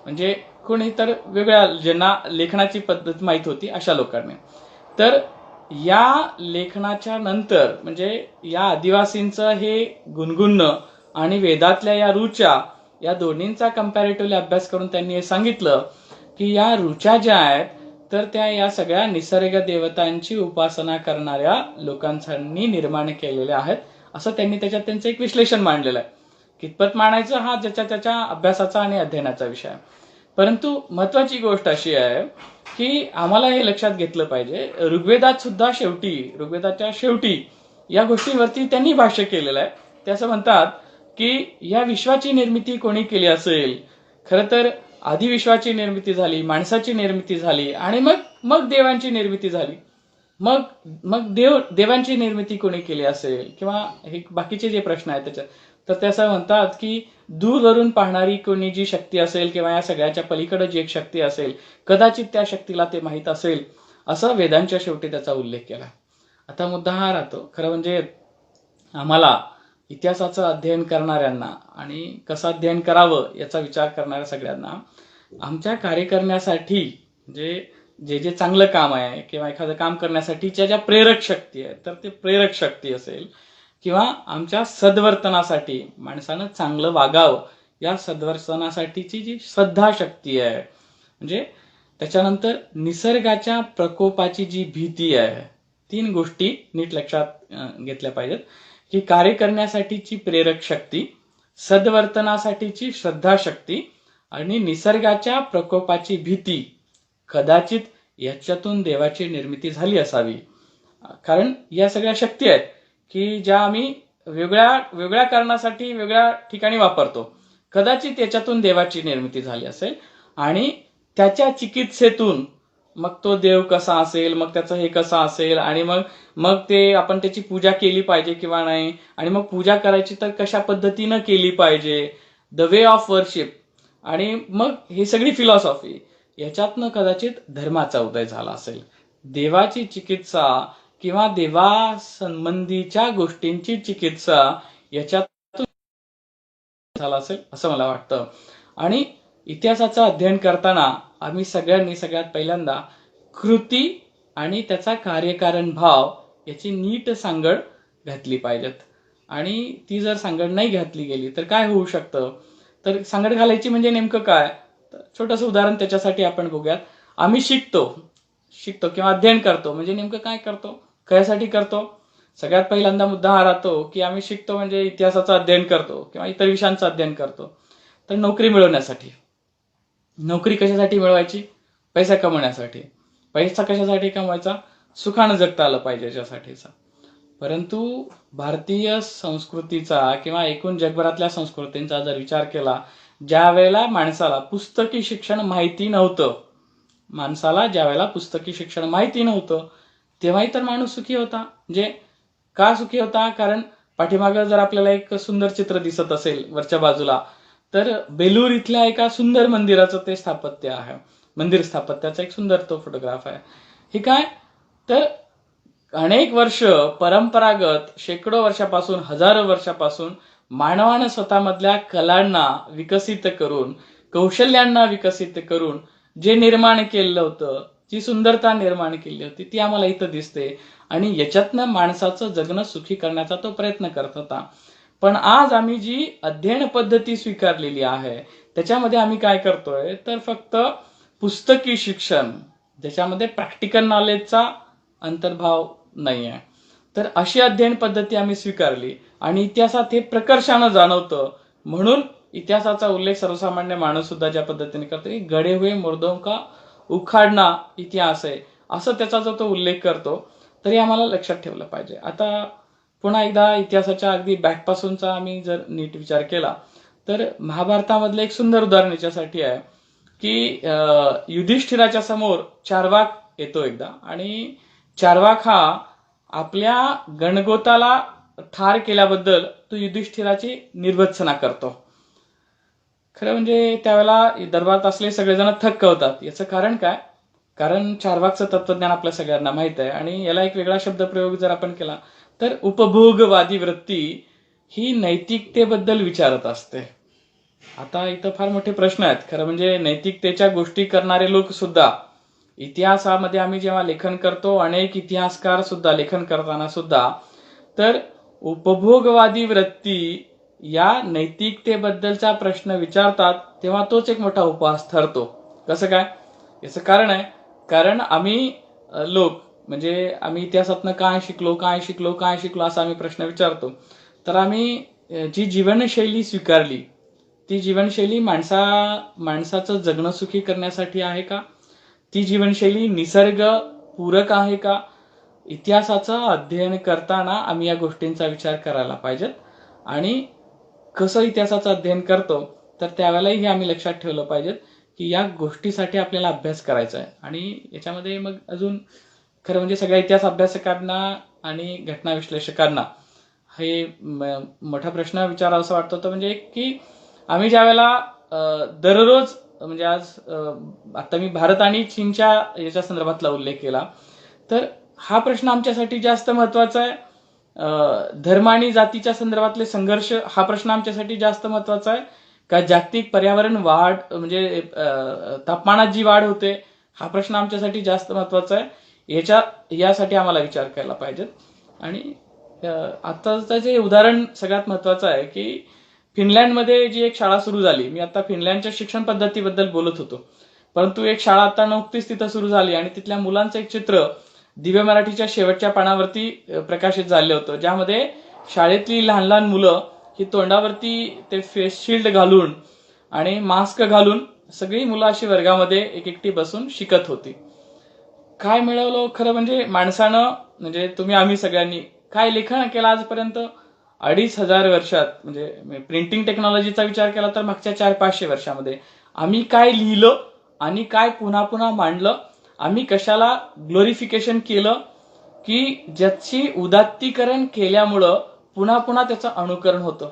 म्हणजे कोणी तर वेगळ्या ज्यांना लेखनाची पद्धत माहीत होती अशा लोकांनी, तर या लेखनाच्या नंतर म्हणजे या आदिवासींचं हे गुणगुणणं आणि वेदातल्या या रुचा या दोन्हींचा कंपॅरेटिव्हली अभ्यास करून त्यांनी हे सांगितलं की या रुचा ज्या आहेत तर त्या या सगळ्या निसर्ग देवतांची उपासना करणाऱ्या लोकांनी निर्माण केलेल्या आहेत, असं त्यांनी त्याच्यात त्यांचं एक विश्लेषण मांडलेलं आहे. कितपत मांडायचं हा ज्याच्या त्याच्या अभ्यासाचा आणि अध्ययनाचा विषय आहे. परंतु महत्वाची गोष्ट अशी आहे की आम्हाला हे लक्षात घेतलं पाहिजे, ऋग्वेदात सुद्धा ऋग्वेदाच्या शेवटी या गोष्टींवरती त्यांनी भाष्य केलेलं आहे. ते असं म्हणतात की या विश्वाची निर्मिती कोणी केली असेल, खरं तर आधी विश्वाची निर्मिती झाली, माणसाची निर्मिती झाली आणि मग देवांची निर्मिती झाली. मग देवांची निर्मिती कोणी केली असेल किंवा हे बाकीचे जे प्रश्न आहेत त्याच्यात, तर ते असं म्हणतात की दूरवरून पाहणारी कोणी जी शक्ती असेल किंवा या सगळ्याच्या पलीकडे जी एक शक्ती असेल, कदाचित त्या शक्तीला ते माहीत असेल, असं वेदांच्या शेवटी त्याचा उल्लेख केला. आता मुद्दा हा राहतो, खरं म्हणजे आम्हाला इतिहासाचं अध्ययन करणाऱ्यांना आणि कसं अध्ययन करावं याचा विचार करणाऱ्या सगळ्यांना आमच्या कार्य करण्यासाठी म्हणजे जे जे चांगलं काम आहे किंवा एखादं काम करण्यासाठीच्या ज्या प्रेरक शक्ती आहेत, तर ते प्रेरक शक्ती असेल, किंवा आमच्या सद्वर्तनासाठी माणसानं चांगलं वागावं या सद्वर्तनासाठीची जी श्रद्धाशक्ती आहे, म्हणजे त्याच्यानंतर निसर्गाच्या प्रकोपाची जी भीती आहे, 3 गोष्टी नीट लक्षात घेतल्या पाहिजेत, की कार्य करण्यासाठीची प्रेरक शक्ती, सद्वर्तनासाठीची श्रद्धाशक्ती आणि निसर्गाच्या प्रकोपाची भीती. कदाचित याच्यातून देवाची निर्मिती झाली असावी, कारण या सगळ्या शक्ती आहेत की ज्या आम्ही वेगळ्या वेगळ्या कारणासाठी वेगळ्या ठिकाणी वापरतो. कदाचित याच्यातून देवाची निर्मिती झाली असेल आणि त्याच्या चिकित्सेतून मग तो देव कसा असेल, मग त्याचं हे कसं असेल, आणि मग मग ते आपण त्याची पूजा केली पाहिजे किंवा नाही, आणि मग पूजा करायची तर कशा पद्धतीनं केली पाहिजे, द वे ऑफ वर्शिप, आणि मग ही सगळी फिलॉसॉफी, याच्यातनं कदाचित धर्माचा उदय झाला असेल. देवाची चिकित्सा किंवा देवासंबंधीच्या गोष्टींची चिकित्सा याच्यातून झाला असेल असं मला वाटतं. आणि इतिहासाचं अध्ययन करताना आम्ही सगळ्यांनी सगळ्यात पहिल्यांदा कृती आणि त्याचा कार्यकारण भाव याची नीट सांगड घातली पाहिजेत. आणि ती जर सांगड नाही घातली गेली तर काय होऊ शकतं, तर सांगड घालायची म्हणजे नेमकं काय, छोटंसं उदाहरण त्याच्यासाठी आपण बघूयात. आम्ही शिकतो किंवा अध्ययन करतो म्हणजे नेमकं काय करतो, कशासाठी करतो. सगळ्यात पहिल्यांदा मुद्दा हा राहतो की आम्ही शिकतो म्हणजे इतिहासाचं अध्ययन करतो किंवा इतर विषयांचं अध्ययन करतो तर नोकरी मिळवण्यासाठी. नोकरी कशासाठी मिळवायची, पैसा कमवण्यासाठी. पैसा कशासाठी कमवायचा, सुखानं जगता आलं पाहिजे याच्यासाठीचा. परंतु भारतीय संस्कृतीचा किंवा एकूण जगभरातल्या संस्कृतींचा जर विचार केला, ज्या वेळेला माणसाला पुस्तकी शिक्षण माहिती नव्हतं, तेव्हाही तर माणूस सुखी होता. म्हणजे का सुखी होता, कारण पाठीमागं जर आपल्याला एक सुंदर चित्र दिसत असेल वरच्या बाजूला, तर बेलूर इथल्या एका सुंदर मंदिराचं ते स्थापत्य आहे. मंदिर स्थापत्याचा एक सुंदर तो फोटोग्राफ आहे. हे काय, तर अनेक वर्ष परंपरागत शेकडो वर्षापासून, हजारो वर्षापासून मानवानं स्वतःमधल्या कलांना विकसित करून, कौशल्यांना विकसित करून जे निर्माण केलेलं होतं, जी सुंदरता निर्माण केली होती, ती आम्हाला इथं दिसते. आणि याच्यातनं माणसाचं जगणं सुखी करण्याचा तो प्रयत्न करत होता. पण आज आम्ही जी अध्ययन पद्धती स्वीकारलेली आहे त्याच्यामध्ये आम्ही काय करतोय, तर फक्त पुस्तकी शिक्षण, ज्याच्यामध्ये प्रॅक्टिकल नॉलेजचा अंतर्भाव नाही आहे, तर अशी अध्ययन पद्धती आम्ही स्वीकारली. आणि इतिहासात हे प्रकर्षानं जाणवतं. म्हणून इतिहासाचा उल्लेख सर्वसामान्य माणूस सुद्धा ज्या पद्धतीने करतो, की गडे हुए मुर्दों का उखाडना इतिहास आहे, असं त्याचा जो तो उल्लेख करतो, तरी आम्हाला लक्षात ठेवलं पाहिजे. आता पुन्हा एकदा इतिहासाच्या अगदी बॅकपासूनचा आम्ही जर नीट विचार केला तर महाभारतामधलं एक सुंदर उदाहरण याच्यासाठी आहे की युधिष्ठिराच्या समोर चार्वाक येतो एकदा, आणि चार्वाक हा आपल्या गणगोताला ठार केल्याबद्दल तो युधिष्ठिराची निर्भत्सना करतो. खरं म्हणजे त्यावेळेला दरबारात असले सगळेजण थक्क होतात. याचं कारण काय, कारण चार्वाकचं तत्वज्ञान आपल्या सगळ्यांना माहित आहे. आणि याला एक वेगळा शब्दप्रयोग जर आपण केला तर उपभोगवादी वृत्ती ही नैतिकतेबद्दल विचारत असते. आता इथं फार मोठे प्रश्न आहेत. खरं म्हणजे नैतिकतेच्या गोष्टी करणारे लोक सुद्धा, इतिहासामध्ये आम्ही जेव्हा लेखन करतो, अनेक इतिहासकार सुद्धा लेखन करताना सुद्धा, तर उपभोगवादी वृत्ती या नैतिकतेबद्दलचा प्रश्न विचारतात, तेव्हा तोच एक मोठा उपहास ठरतो. कसं काय, याचं कारण आहे, कारण आम्ही लोक म्हणजे आम्ही इतिहासातनं काय शिकलो असा आम्ही प्रश्न विचारतो. तर आम्ही जी जीवनशैली स्वीकारली, ती जीवनशैली माणसाचं जगणं सुखी करण्यासाठी आहे का, ती जीवनशैली निसर्ग पूरक आहे का, इतिहासाचं अध्ययन करताना आम्ही या गोष्टींचा विचार करायला पाहिजेत. आणि कसं इतिहासाचं अध्ययन करतो, तर त्यावेळेलाही हे आम्ही लक्षात ठेवलं पाहिजेत की या गोष्टीसाठी आपल्याला अभ्यास करायचा आहे. आणि याच्यामध्ये मग अजून खरं म्हणजे सगळ्या इतिहास अभ्यासकांना आणि घटना विश्लेषकांना हे मोठा प्रश्न विचारावा वाटतो, तो म्हणजे की आम्ही ज्या वेळेला दररोज म्हणजे आज आता मी भारत आणि चीनच्या याच्या संदर्भातला उल्लेख केला, तर हा प्रश्न आमच्यासाठी जास्त महत्वाचा आहे. धर्म आणि जातीच्या संदर्भातले संघर्ष हा प्रश्न आमच्यासाठी जास्त महत्वाचा आहे का जागतिक पर्यावरण वाढ, म्हणजे तापमानात जी वाढ होते हा प्रश्न आमच्यासाठी जास्त महत्वाचा आहे. यासाठी आम्हाला विचार केला पाहिजे. आणि आताचं जे उदाहरण सगळ्यात महत्वाचं आहे की फिनलँडमध्ये जी एक शाळा सुरू झाली, मी आता फिनलँडच्या शिक्षण पद्धतीबद्दल बोलत होतो, परंतु एक शाळा आता नुकतीच तिथं सुरू झाली आणि तिथल्या मुलांचं एक चित्र दिव्य मराठीच्या शेवटच्या पानावरती प्रकाशित झालं होतं, ज्यामध्ये शाळेतली लहान लहान मुलं ही तोंडावरती ते फेस शिल्ड घालून आणि मास्क घालून सगळी मुलं अशी वर्गामध्ये एक एकटी बसून शिकत होती. काय मिळवलं खरं म्हणजे माणसानं, म्हणजे आम्ही सगळ्यांनी काय लेखन केलं आजपर्यंत 2500 वर्षात, म्हणजे प्रिंटिंग टेक्नॉलॉजीचा विचार केला तर मागच्या 400-500 वर्षामध्ये आम्ही काय लिहिलं आणि काय पुन्हा पुन्हा मांडलं, आम्ही कशाला ग्लोरिफिकेशन केलं की ज्याची उदात्तीकरण केल्यामुळं पुन्हा पुन्हा त्याचं अनुकरण होतं.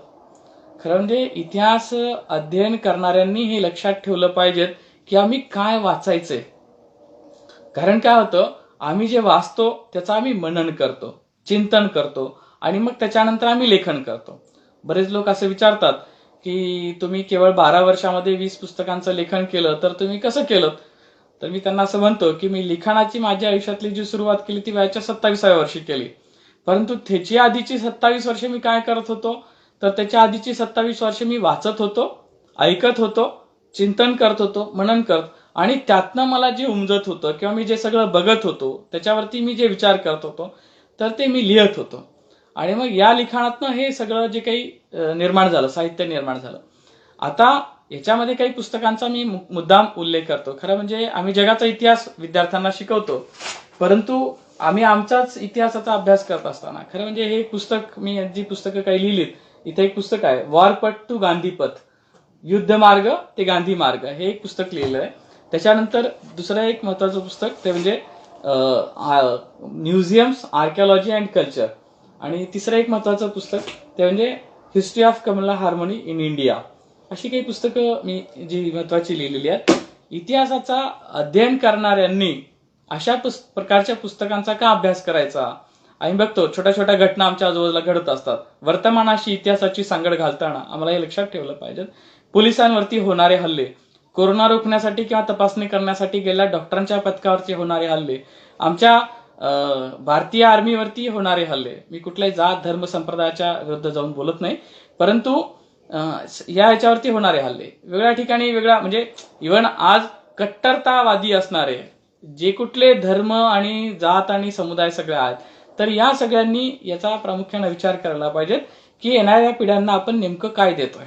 खरं म्हणजे इतिहास अध्ययन करणाऱ्यांनी हे लक्षात ठेवलं पाहिजे की आम्ही काय वाचायचंय. कारण काय होतं, आम्ही जे वाचतो त्याचं आम्ही मनन करतो, चिंतन करतो आणि मग त्याच्यानंतर आम्ही लेखन करतो. बरेच लोक असे विचारतात की तुम्ही केवळ 12 वर्षामध्ये 20 पुस्तकांचं लेखन केलं तर तुम्ही कसं केलं. तर मी त्यांना असं म्हणतो की मी लिखाणाची माझ्या आयुष्यातली जी सुरुवात केली ती वयाच्या 27व्या वर्षी केली, परंतु त्याची आधीची 27 वर्षे मी काय करत होतो, तर त्याच्या आधीची 27 वर्षे मी वाचत होतो, ऐकत होतो, चिंतन करत होतो, मनन करत, आणि त्यातनं मला जे उमजत होतं किंवा मी जे सगळं बघत होतो त्याच्यावरती मी जे विचार करत होतो तर ते मी लिहत होतो. आणि मग या लिखाणातनं हे सगळं जे काही निर्माण झालं, साहित्य निर्माण झालं. आता याच्यामध्ये काही पुस्तकांचा मी मुद्दाम उल्लेख करतो. खरं म्हणजे आम्ही जगाचा इतिहास विद्यार्थ्यांना शिकवतो, परंतु आम्ही आमचाच इतिहासाचा अभ्यास करत असताना खरं म्हणजे हे पुस्तक, मी जी पुस्तकं काही लिहिलीत, इथे एक पुस्तक आहे वॉरपथ टू गांधीपथ, युद्ध मार्ग ते गांधी मार्ग, हे एक पुस्तक लिहिलं आहे. त्याच्यानंतर दुसरं एक महत्वाचं पुस्तक ते म्हणजे म्युझियम्स, आर्किओलॉजी अँड कल्चर, आणि तिसरं एक महत्वाचं पुस्तक ते म्हणजे history of communal harmony in India. अशी काही पुस्तकं मी जी महत्वाची लिहिलेली आहेत. इतिहासाचा अध्ययन करणाऱ्यांनी अशा प्रकारच्या पुस्तकांचा का अभ्यास करायचा. आम्ही बघतो छोट्या छोट्या घटना आमच्या आजूबाजूला घडत असतात, वर्तमानाशी इतिहासाची सांगड घालताना आम्हाला हे लक्षात ठेवलं पाहिजे. पोलिसांवरती होणारे हल्ले, कोरोना रोखण्यासाठी किंवा तपासणी करण्यासाठी गेलेल्या डॉक्टरांच्या पथकावरती होणारे हल्ले, आमच्या भारतीय आर्मीवरती होणारे हल्ले, मी कुठल्याही जात धर्म संप्रदायाच्या विरुद्ध जाऊन बोलत नाही, परंतु या ह्याच्यावरती होणारे हल्ले वेगळ्या ठिकाणी वेगळा, म्हणजे इव्हन आज कट्टरतावादी असणारे जे कुठले धर्म आणि जात आणि समुदाय सगळे आहेत, तर या सगळ्यांनी याचा प्रामुख्याने विचार करायला पाहिजे की येणाऱ्या पिढ्यांना आपण नेमकं काय देतोय.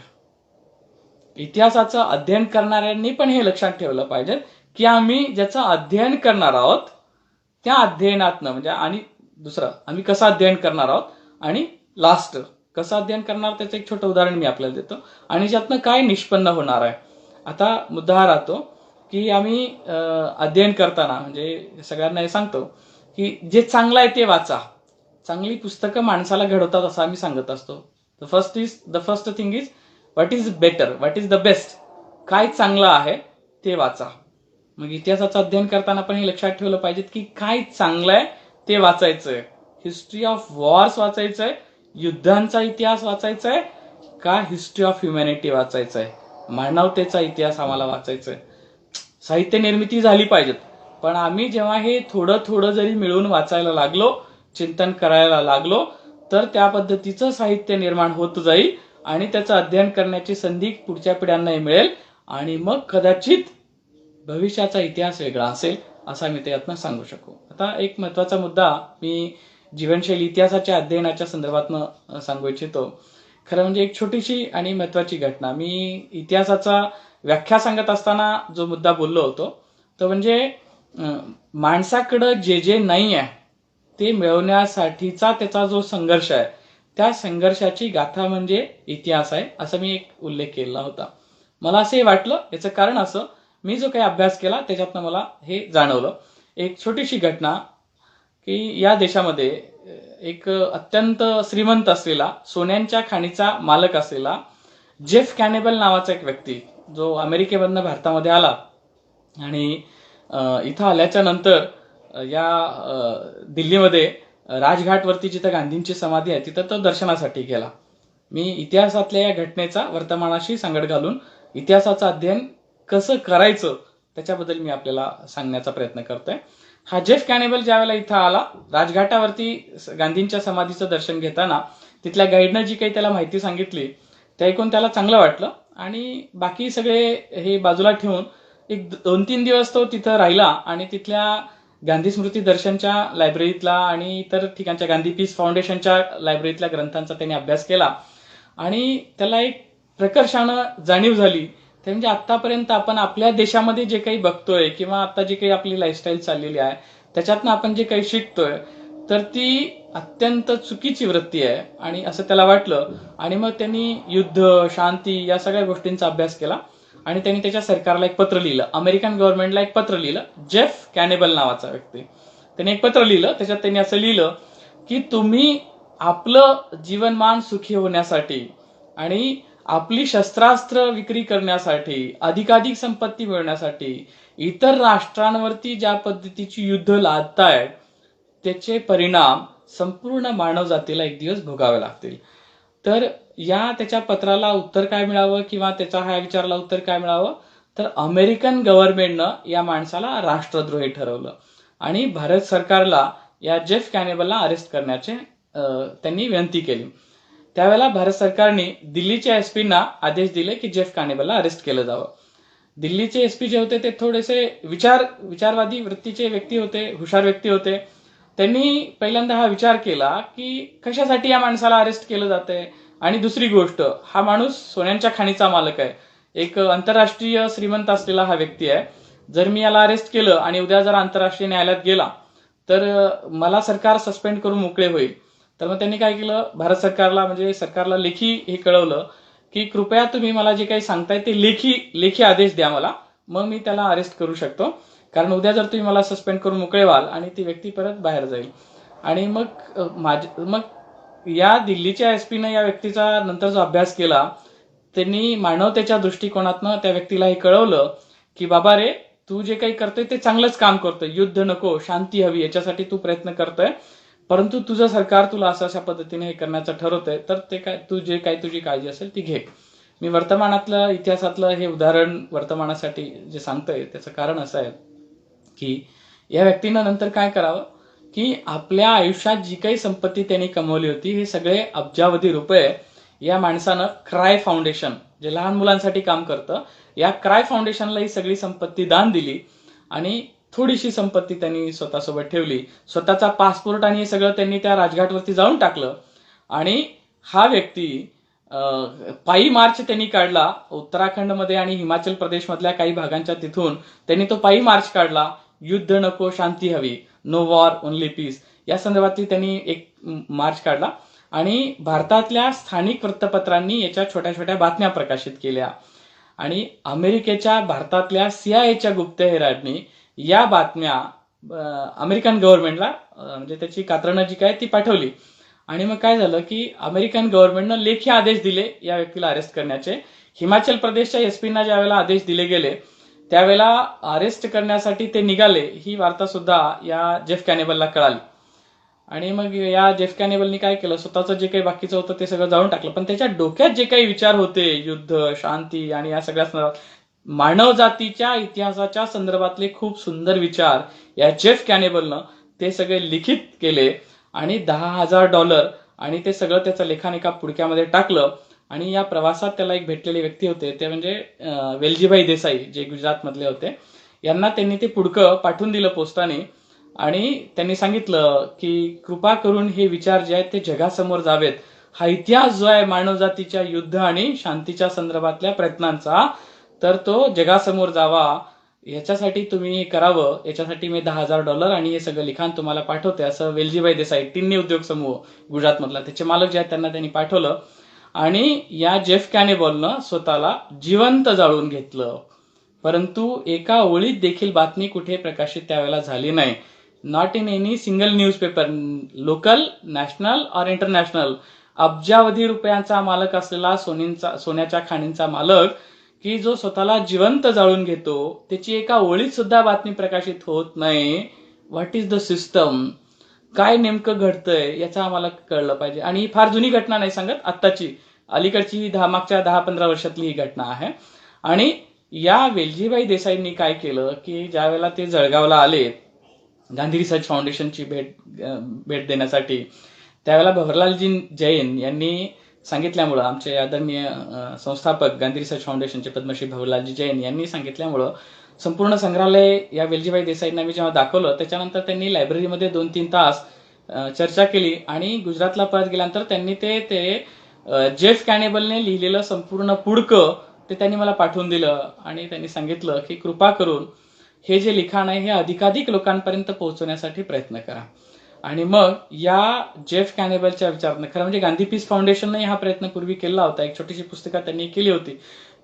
इतिहासाचं अध्ययन करणाऱ्यांनी पण हे लक्षात ठेवलं पाहिजे की आम्ही ज्याचं अध्ययन करणार आहोत त्या अध्ययनातनं, म्हणजे आणि दुसरं आम्ही कसं अध्ययन करणार आहोत आणि लास्ट कसं अध्ययन करणार त्याचं एक छोटं उदाहरण मी आपल्याला देतो आणि ज्यातनं काय निष्पन्न होणार आहे. आता मुद्दा हा राहतो की आम्ही अध्ययन करताना म्हणजे सगळ्यांना हे सांगतो की जे चांगलं आहे ते वाचा. चांगली पुस्तकं माणसाला घडवतात असं आम्ही सांगत असतो. The first thing is what is better, what is the best, काय चांगलं आहे ते वाचा. मग इतिहासाचं अध्ययन करताना पण हे लक्षात ठेवलं पाहिजे की काय चांगलं आहे ते वाचायचंय. हिस्ट्री ऑफ वॉर्स वाचायचंय, युद्धांचा इतिहास वाचायचाय का हिस्ट्री ऑफ ह्युमॅनिटी वाचायचंय, मानवतेचा इतिहास आम्हाला वाचायचाय. साहित्य निर्मिती झाली पाहिजेत, पण आम्ही जेव्हा हे थोडं थोडं जरी मिळून वाचायला लागलो, चिंतन करायला लागलो, तर त्या पद्धतीचं साहित्य निर्माण होत जाईल आणि त्याचं अध्ययन करण्याची संधी पुढच्या पिढ्यांनाही मिळेल आणि मग कदाचित भविष्याचा इतिहास वेगळा असेल असा मी त्यातनं सांगू शकू. आता एक महत्वाचा मुद्दा मी जीवनशैली इतिहासाच्या अध्ययनाच्या संदर्भातनं सांगू इच्छितो. खरं म्हणजे एक छोटीशी आणि महत्वाची घटना, मी इतिहासाचा व्याख्या सांगत असताना जो मुद्दा बोललो होतो तो म्हणजे माणसाकडं जे जे नाही आहे ते मिळवण्यासाठीचा त्याचा जो संघर्ष आहे, त्या संघर्षाची गाथा म्हणजे इतिहास आहे, असं मी एक उल्लेख केला होता. मला असंही वाटलं, याचं कारण असं, मी जो काही अभ्यास केला त्याच्यातनं मला हे जाणवलं. एक छोटीशी घटना की या देशामध्ये एक अत्यंत श्रीमंत असलेला, सोन्यांच्या खाणीचा मालक असलेला जेफ कॅनेबल नावाचा एक व्यक्ती, जो अमेरिकेमधनं भारतामध्ये आला आणि इथं आल्याच्या नंतर या दिल्लीमध्ये राजघाटवरती जिथं गांधींची समाधी आहे तिथं तो दर्शनासाठी गेला. मी इतिहासातल्या या घटनेचा वर्तमानाशी सांगड घालून इतिहासाचं अध्ययन कसं करायचं त्याच्याबद्दल मी आपल्याला सांगण्याचा प्रयत्न करतोय. हा जेफ कॅनिबल ज्यावेळेला इथं आला, राजघाटावरती गांधींच्या समाधीचं दर्शन घेताना तिथल्या गाईडनं जी काही त्याला माहिती सांगितली ते ऐकून त्याला चांगलं वाटलं आणि बाकी सगळे हे बाजूला ठेवून एक 2-3 दिवस तो तिथं राहिला आणि तिथल्या गांधी स्मृती दर्शनच्या लायब्ररीतला आणि इतर ठिकाणच्या गांधी पीस फाउंडेशनच्या लायब्ररीतल्या ग्रंथांचा त्याने अभ्यास केला आणि त्याला एक प्रकर्षानं जाणीव झाली ते म्हणजे आतापर्यंत आपण आपल्या देशामध्ये जे काही बघतोय किंवा आता जी काही आपली लाईफस्टाईल चाललेली आहे त्याच्यातनं आपण जे काही शिकतोय तर ती अत्यंत चुकीची वृत्ती आहे आणि असं त्याला वाटलं आणि मग त्यांनी युद्ध, शांती या सगळ्या गोष्टींचा अभ्यास केला आणि त्यांनी त्याच्या सरकारला एक पत्र लिहिलं, अमेरिकन गव्हर्नमेंटला एक पत्र लिहिलं. जेफ कॅनिबल नावाचा व्यक्ती त्यांनी एक पत्र लिहिलं. त्याच्यात त्यांनी असं लिहिलं की तुम्ही आपलं जीवनमान सुखी होण्यासाठी आणि आपली शस्त्रास्त्र विक्री करण्यासाठी, अधिकाधिक संपत्ती मिळवण्यासाठी इतर राष्ट्रांवरती ज्या पद्धतीची युद्ध लादतायत त्याचे परिणाम संपूर्ण मानवजातीला एक दिवस भोगावे लागतील. तर या त्याच्या पत्राला उत्तर काय मिळावं किंवा त्याच्या ह्या विचाराला उत्तर काय मिळावं तर अमेरिकन गव्हर्नमेंटनं या माणसाला राष्ट्रद्रोही ठरवलं आणि भारत सरकारला या जेफ कॅनिबलला अरेस्ट करण्याचे त्यांनी विनंती केली. त्यावेळेला भारत सरकारने दिल्लीच्या एसपींना आदेश दिले की जेफ कॅनिबलला अरेस्ट केलं जावं. दिल्लीचे एसपी जे होते ते थोडेसे विचारवादी वृत्तीचे व्यक्ती होते, हुशार व्यक्ती होते. त्यांनी पहिल्यांदा हा विचार केला की कशासाठी या माणसाला अरेस्ट केलं जातंय आणि दुसरी गोष्ट हा माणूस सोन्यांच्या खाणीचा मालक आहे, एक आंतरराष्ट्रीय श्रीमंत असलेला हा व्यक्ती आहे. जर मी याला अरेस्ट केलं आणि उद्या जर आंतरराष्ट्रीय न्यायालयात गेला तर मला सरकार सस्पेंड करून मोकळे होईल. तर मग त्यांनी काय केलं, भारत सरकारला म्हणजे सरकारला लेखी हे कळवलं की कृपया तुम्ही मला जे काही सांगताय ते लेखी आदेश द्या मला, मग मी त्याला अरेस्ट करू शकतो. कारण उद्या जर तुम्ही मला सस्पेंड करून मोकळे व्हाल आणि ती व्यक्ती परत बाहेर जाईल. आणि मग या दिल्लीच्या एसपीनं या व्यक्तीचा नंतर जो अभ्यास केला त्यांनी मानवतेच्या दृष्टिकोनातनं त्या व्यक्तीला हे कळवलं की बाबा रे, तू जे काही करतोय ते चांगलंच काम करतोय, युद्ध नको, शांती हवी याच्यासाठी तू प्रयत्न करतोय, परंतु तुझं सरकार तुला अशा पद्धतीने हे करण्याचं ठरवतंय तर ते काय तू जे काही तुझी काळजी असेल ती घे. मी वर्तमानातलं इतिहासातलं हे उदाहरण वर्तमानासाठी जे सांगतोय त्याचं कारण असं आहे की या व्यक्तीनं नंतर काय करावं की आपल्या आयुष्यात जी काही संपत्ती त्यांनी कमवली होती हे सगळे अब्जावधी रुपये या माणसानं क्राय फाउंडेशन जे लहान मुलांसाठी काम करतं या क्राय फाउंडेशनला ही सगळी संपत्ती दान दिली आणि थोडीशी संपत्ती त्यांनी स्वतःसोबत ठेवली. स्वतःचा पासपोर्ट आणि हे सगळं त्यांनी त्या राजघाटवरती जाऊन टाकलं आणि हा व्यक्ती पायी मार्च त्यांनी काढला उत्तराखंडमध्ये आणि हिमाचल प्रदेशमधल्या काही भागांच्या तिथून त्यांनी तो पायी मार्च काढला. युद्ध नको, शांती हवी, नो वॉर ओनली पीस या संदर्भातली त्यांनी एक मार्च काढला आणि भारतातल्या स्थानिक वृत्तपत्रांनी याच्या छोट्या छोट्या बातम्या प्रकाशित केल्या आणि अमेरिकेच्या भारतातल्या CIA गुप्तहेरांनी या बातम्या अमेरिकन गव्हर्नमेंटला म्हणजे त्याची कात्रणं जी काय ती पाठवली. आणि मग काय झालं की अमेरिकन गव्हर्नमेंटनं लेखी आदेश दिले या व्यक्तीला अरेस्ट करण्याचे. हिमाचल प्रदेशच्या एसपींना ज्या वेळेला आदेश दिले गेले त्यावेळेला अरेस्ट करण्यासाठी ते निघाले ही वार्ता सुद्धा या जेफ कॅनिबलला कळाली आणि मग या जेफ कॅनिबलनी काय केलं, स्वतःचं जे काही बाकीचं होतं ते सगळं जाळून टाकलं. पण त्याच्या डोक्यात जे काही विचार होते युद्ध, शांती आणि या सगळ्या मानवजातीच्या इतिहासाच्या संदर्भातले खूप सुंदर विचार या जेफ कॅनिबलनं ते सगळे लिखित केले आणि $10,000 आणि ते सगळं त्याचं लेखन एका पुडक्यामध्ये टाकलं. आणि या प्रवासात त्याला एक भेटलेले व्यक्ती होते ते म्हणजे वेलजीभाई देसाई जे गुजरातमधले होते. यांना त्यांनी ते पुडकं पाठवून दिलं पोस्टाने आणि त्यांनी सांगितलं की कृपा करून हे विचार जे आहेत ते जगासमोर जावेत. हा इतिहास जो आहे मानवजातीच्या युद्ध आणि शांतीच्या संदर्भातल्या प्रयत्नांचा तर तो जगासमोर जावा याच्यासाठी तुम्ही हे करावं. याच्यासाठी मी $10,000 आणि हे सगळं लिखाण तुम्हाला पाठवते असं वेलजीभाई देसाई टिन्नी उद्योग समूह गुजरातमधला त्याचे मालक जे आहेत त्यांना त्यांनी पाठवलं. आणि या जेफ कॅनिबलनं स्वतःला जिवंत जाळून घेतलं. परंतु एका ओळीत देखील बातमी कुठे प्रकाशित त्यावेळेला झाली नाही. Not in any single newspaper, local, national और इंटरनॅशनल. अब्जावधी रुपयांचा मालक असलेला सोन्याच्या खाणींचा मालक की जो स्वतःला जिवंत जाळून घेतो त्याची एका ओळीत सुद्धा बातमी प्रकाशित होत नाही. व्हॉट इज द सिस्टम, काय नेमकं घडतंय याचं आम्हाला कळलं पाहिजे. आणि ही फार जुनी घटना नाही सांगत, आत्ताची अलीकडची मागच्या 10-15 वर्षातली ही घटना आहे. आणि या वेलजीभाई देसाईंनी काय केलं की ज्या वेळेला ते जळगावला आले गांधी रिसर्च फाउंडेशनची भेट देण्यासाठी, त्यावेळेला भवरलालजी जैन यांनी सांगितल्यामुळं, आमचे आदरणीय संस्थापक गांधी रिसर्च फाउंडेशनचे पद्मश्री भवरलालजी जैन यांनी सांगितल्यामुळं संपूर्ण संग्रहालय या वेलजीभाई देसाईंना मी जेव्हा दाखवलं, त्याच्यानंतर त्यांनी लायब्ररीमध्ये 2-3 तास चर्चा केली आणि गुजरातला परत गेल्यानंतर त्यांनी ते जेफ कॅनेबलने लिहिलेलं संपूर्ण पुडकं ते त्यांनी मला पाठवून दिलं आणि त्यांनी सांगितलं की कृपा करून हे जे लिखाण आहे हे अधिकाधिक लोकांपर्यंत पोहोचवण्यासाठी प्रयत्न करा. आणि मग या जेफ कॅनेबलच्या विचारानं, खरं म्हणजे गांधी पीस फाउंडेशनने हा प्रयत्न पूर्वी केला होता, एक छोटीशी पुस्तिका त्यांनी केली होती,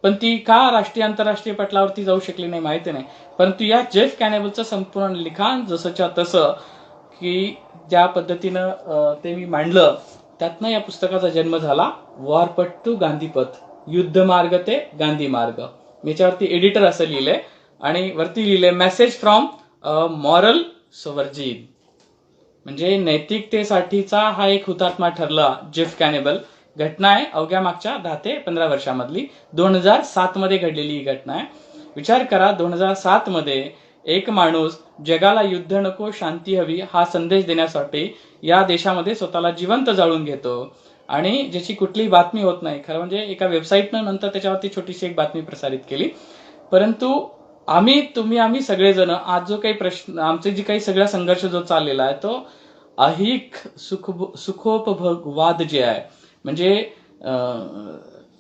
पण ती का राष्ट्रीय आंतरराष्ट्रीय पटलावरती जाऊ शकली नाही माहिती नाही. परंतु या जेफ कॅनेबलचं संपूर्ण लिखाण जसंच्या तसं की ज्या पद्धतीनं ते मी मांडलं, त्यातनं या पुस्तकाचा जन्म झाला, वॉरपथ टू गांधीपथ, युद्ध मार्ग ते गांधी मार्ग. याच्यावरती एडिटर असं लिहिलंय आणि वरती लिहिलंय मेसेज फ्रॉम मॉरल सोवर्जिन, म्हणजे नैतिकतेसाठीचा हा एक हुतात्मा ठरला जेफ कॅनेबल. घटना आहे अवघ्या मागच्या 10 ते 15 वर्षामधली, 2007 मध्ये घडलेली ही घटना आहे. विचार करा, 2007 मध्ये एक माणूस जगाला युद्ध नको शांती हवी हा संदेश देण्यासाठी या देशामध्ये स्वतःला जिवंत जाळून घेतो आणि ज्याची कुठलीही बातमी होत नाही. खरं म्हणजे एका वेबसाईटनं नंतर त्याच्यावरती छोटीशी एक बातमी प्रसारित केली. परंतु आम्ही सगळेजण आज जो काही प्रश्न, आमचे जे काही सगळा संघर्ष जो चाललेला आहे तो अहिक सुखोपभोगवाद जे आहे, म्हणजे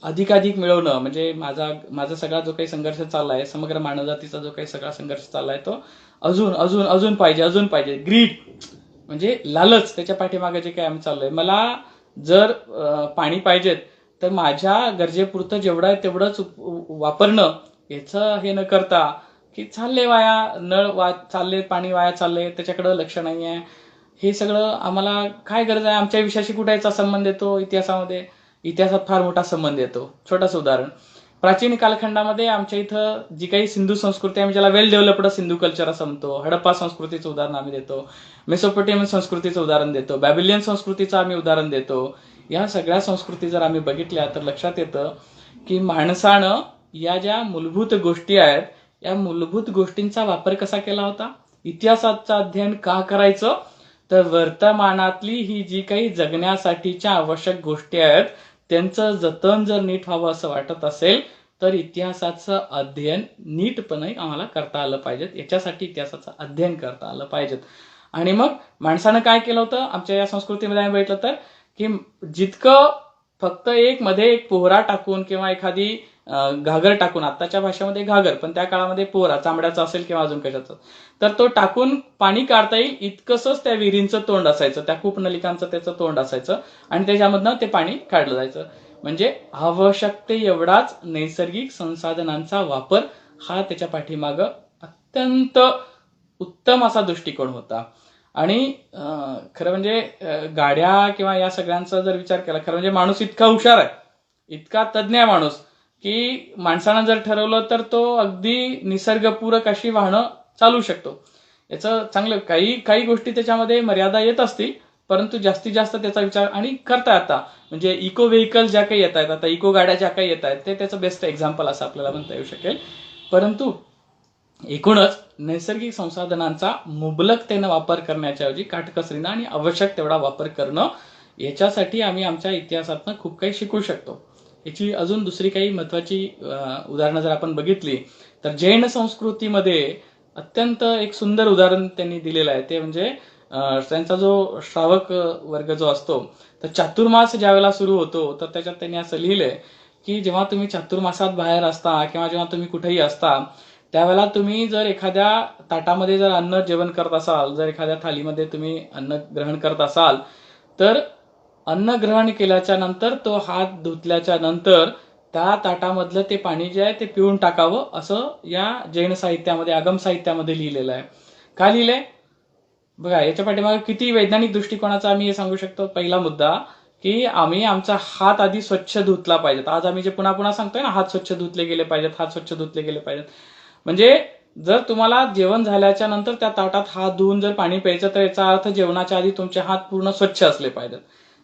अधिकाधिक मिळवणं, म्हणजे माझा सगळा जो काही संघर्ष चाललाय, समग्र मानवजातीचा जो काही सगळा संघर्ष चाललाय तो अजून अजून अजून पाहिजे, ग्रीड म्हणजे लालच, त्याच्या पाठीमागे जे काही आम्ही चाललोय. मला जर पाणी पाहिजेत तर माझ्या गरजेपुरतं जेवढं आहे तेवढंच वापरणं, याचं हे न करता की चालले वाया चालले पाणी वाया चालले, त्याच्याकडे लक्ष नाहीये. हे सगळं आम्हाला काय गरज आहे? आमच्या विषयाशी कुठे याचा संबंध येतो? इतिहासात फार मोठा संबंध येतो. छोटंसं उदाहरण, प्राचीन कालखंडामध्ये आमच्या इथं जी काही सिंधू संस्कृती, आम्ही ज्याला वेल डेव्हलप्ड सिंधू कल्चर असं म्हणतो, हडप्पा संस्कृतीचं उदाहरण आम्ही देतो, मेसोपोटेमियन संस्कृतीचं उदाहरण देतो, बॅबिलियन संस्कृतीचं आम्ही उदाहरण देतो. या सगळ्या संस्कृती जर आम्ही बघितल्या तर लक्षात येतं की माणसानं या ज्या मूलभूत गोष्टी आहेत, या मूलभूत गोष्टींचा वापर कसा केला होता? इतिहासाचं अध्ययन का करायचं? तर वर्तमानातली ही जी काही जगण्यासाठीच्या आवश्यक गोष्टी आहेत त्यांचं जतन जर नीट व्हावं असं वाटत असेल तर इतिहासाचं अध्ययन नीटपणे आम्हाला करता आलं पाहिजे. याच्यासाठी इतिहासाचं अध्ययन करता आलं पाहिजे. आणि मग माणसानं काय केलं होतं आमच्या या संस्कृतीमध्ये आम्ही बघितलं तर की जितकं फक्त मध्ये एक पोहरा टाकून किंवा एखादी घागर टाकून, आत्ताच्या भाषेमध्ये घागर, पण त्या काळामध्ये पोहरा चामड्याचा असेल किंवा अजून कशाचं, तर तो टाकून पाणी काढता येईल इतकंच त्या विहिरींचं तोंड असायचं, त्या कूपनलिकांचं त्याचं तोंड असायचं आणि त्याच्यामधनं ते पाणी काढलं जायचं. म्हणजे आवश्यकते एवढाच नैसर्गिक संसाधनांचा वापर हा त्याच्या पाठीमागं अत्यंत उत्तम असा दृष्टिकोन होता. आणि खरं म्हणजे गाड्या किंवा या सगळ्यांचा जर विचार केला, खरं म्हणजे माणूस इतका हुशार आहे, इतका तज्ज्ञ आहे माणूस, की माणसानं जर ठरवलं तर तो अगदी निसर्गपूरक अशी वाहनं चालू शकतो. याचं चांगलं काही गोष्टी त्याच्यामध्ये मर्यादा येत असतील, परंतु जास्तीत जास्त त्याचा विचार आणि करता आता म्हणजे इको व्हेकल ज्या काही येत आहेत, आता इको गाड्या ज्या काही येत आहेत ते त्याचं बेस्ट एक्झाम्पल असं आपल्याला म्हणता येऊ शकेल. परंतु एकूणच नैसर्गिक संसाधनांचा मुबलकतेनं वापर करण्याच्या ऐवजी काटकसरीनं आणि आवश्यक तेवढा वापर करणं, याच्यासाठी आम्ही आमच्या इतिहासातनं खूप काही शिकू शकतो. याची अजून दुसरी काही महत्वाची उदाहरणं जर आपण बघितली तर जैन संस्कृतीमध्ये अत्यंत एक सुंदर उदाहरण त्यांनी दिलेलं आहे. ते म्हणजे त्यांचा जो श्रावक वर्ग जो असतो, तर चातुर्मास ज्या वेळेला सुरू होतो तर त्याच्यात त्यांनी असं लिहिलंय की जेव्हा तुम्ही चातुर्मासात बाहेर असता किंवा जेव्हा तुम्ही कुठेही असता, त्यावेळेला तुम्ही जर एखाद्या ताटामध्ये जर अन्न जेवण करत असाल, जर एखाद्या थालीमध्ये तुम्ही अन्न ग्रहण करत असाल, तर अन्न ग्रहण केल्याच्या नंतर तो हात धुतल्याच्या नंतर त्या ताटामधलं ते पाणी जे आहे ते पिऊन टाकावं असं या जैन साहित्यामध्ये, आगम साहित्यामध्ये लिहिलेलं आहे. का लिहिलंय बघा, याच्या पाठीमागे किती वैज्ञानिक दृष्टिकोनाचा आम्ही हे सांगू शकतो. पहिला मुद्दा की आम्ही आमचा हात आधी स्वच्छ धुतला पाहिजेत. आज आम्ही जे पुन्हा पुन्हा सांगतोय ना, हात स्वच्छ धुतले गेले पाहिजेत, हात स्वच्छ धुतले गेले पाहिजेत. म्हणजे जर तुम्हाला जेवण झाल्याच्या नंतर त्या ताटात हात धुवून जर पाणी प्यायचं तर याचा अर्थ जेवणाच्या आधी तुमचे हात पूर्ण स्वच्छ असले पाहिजेत.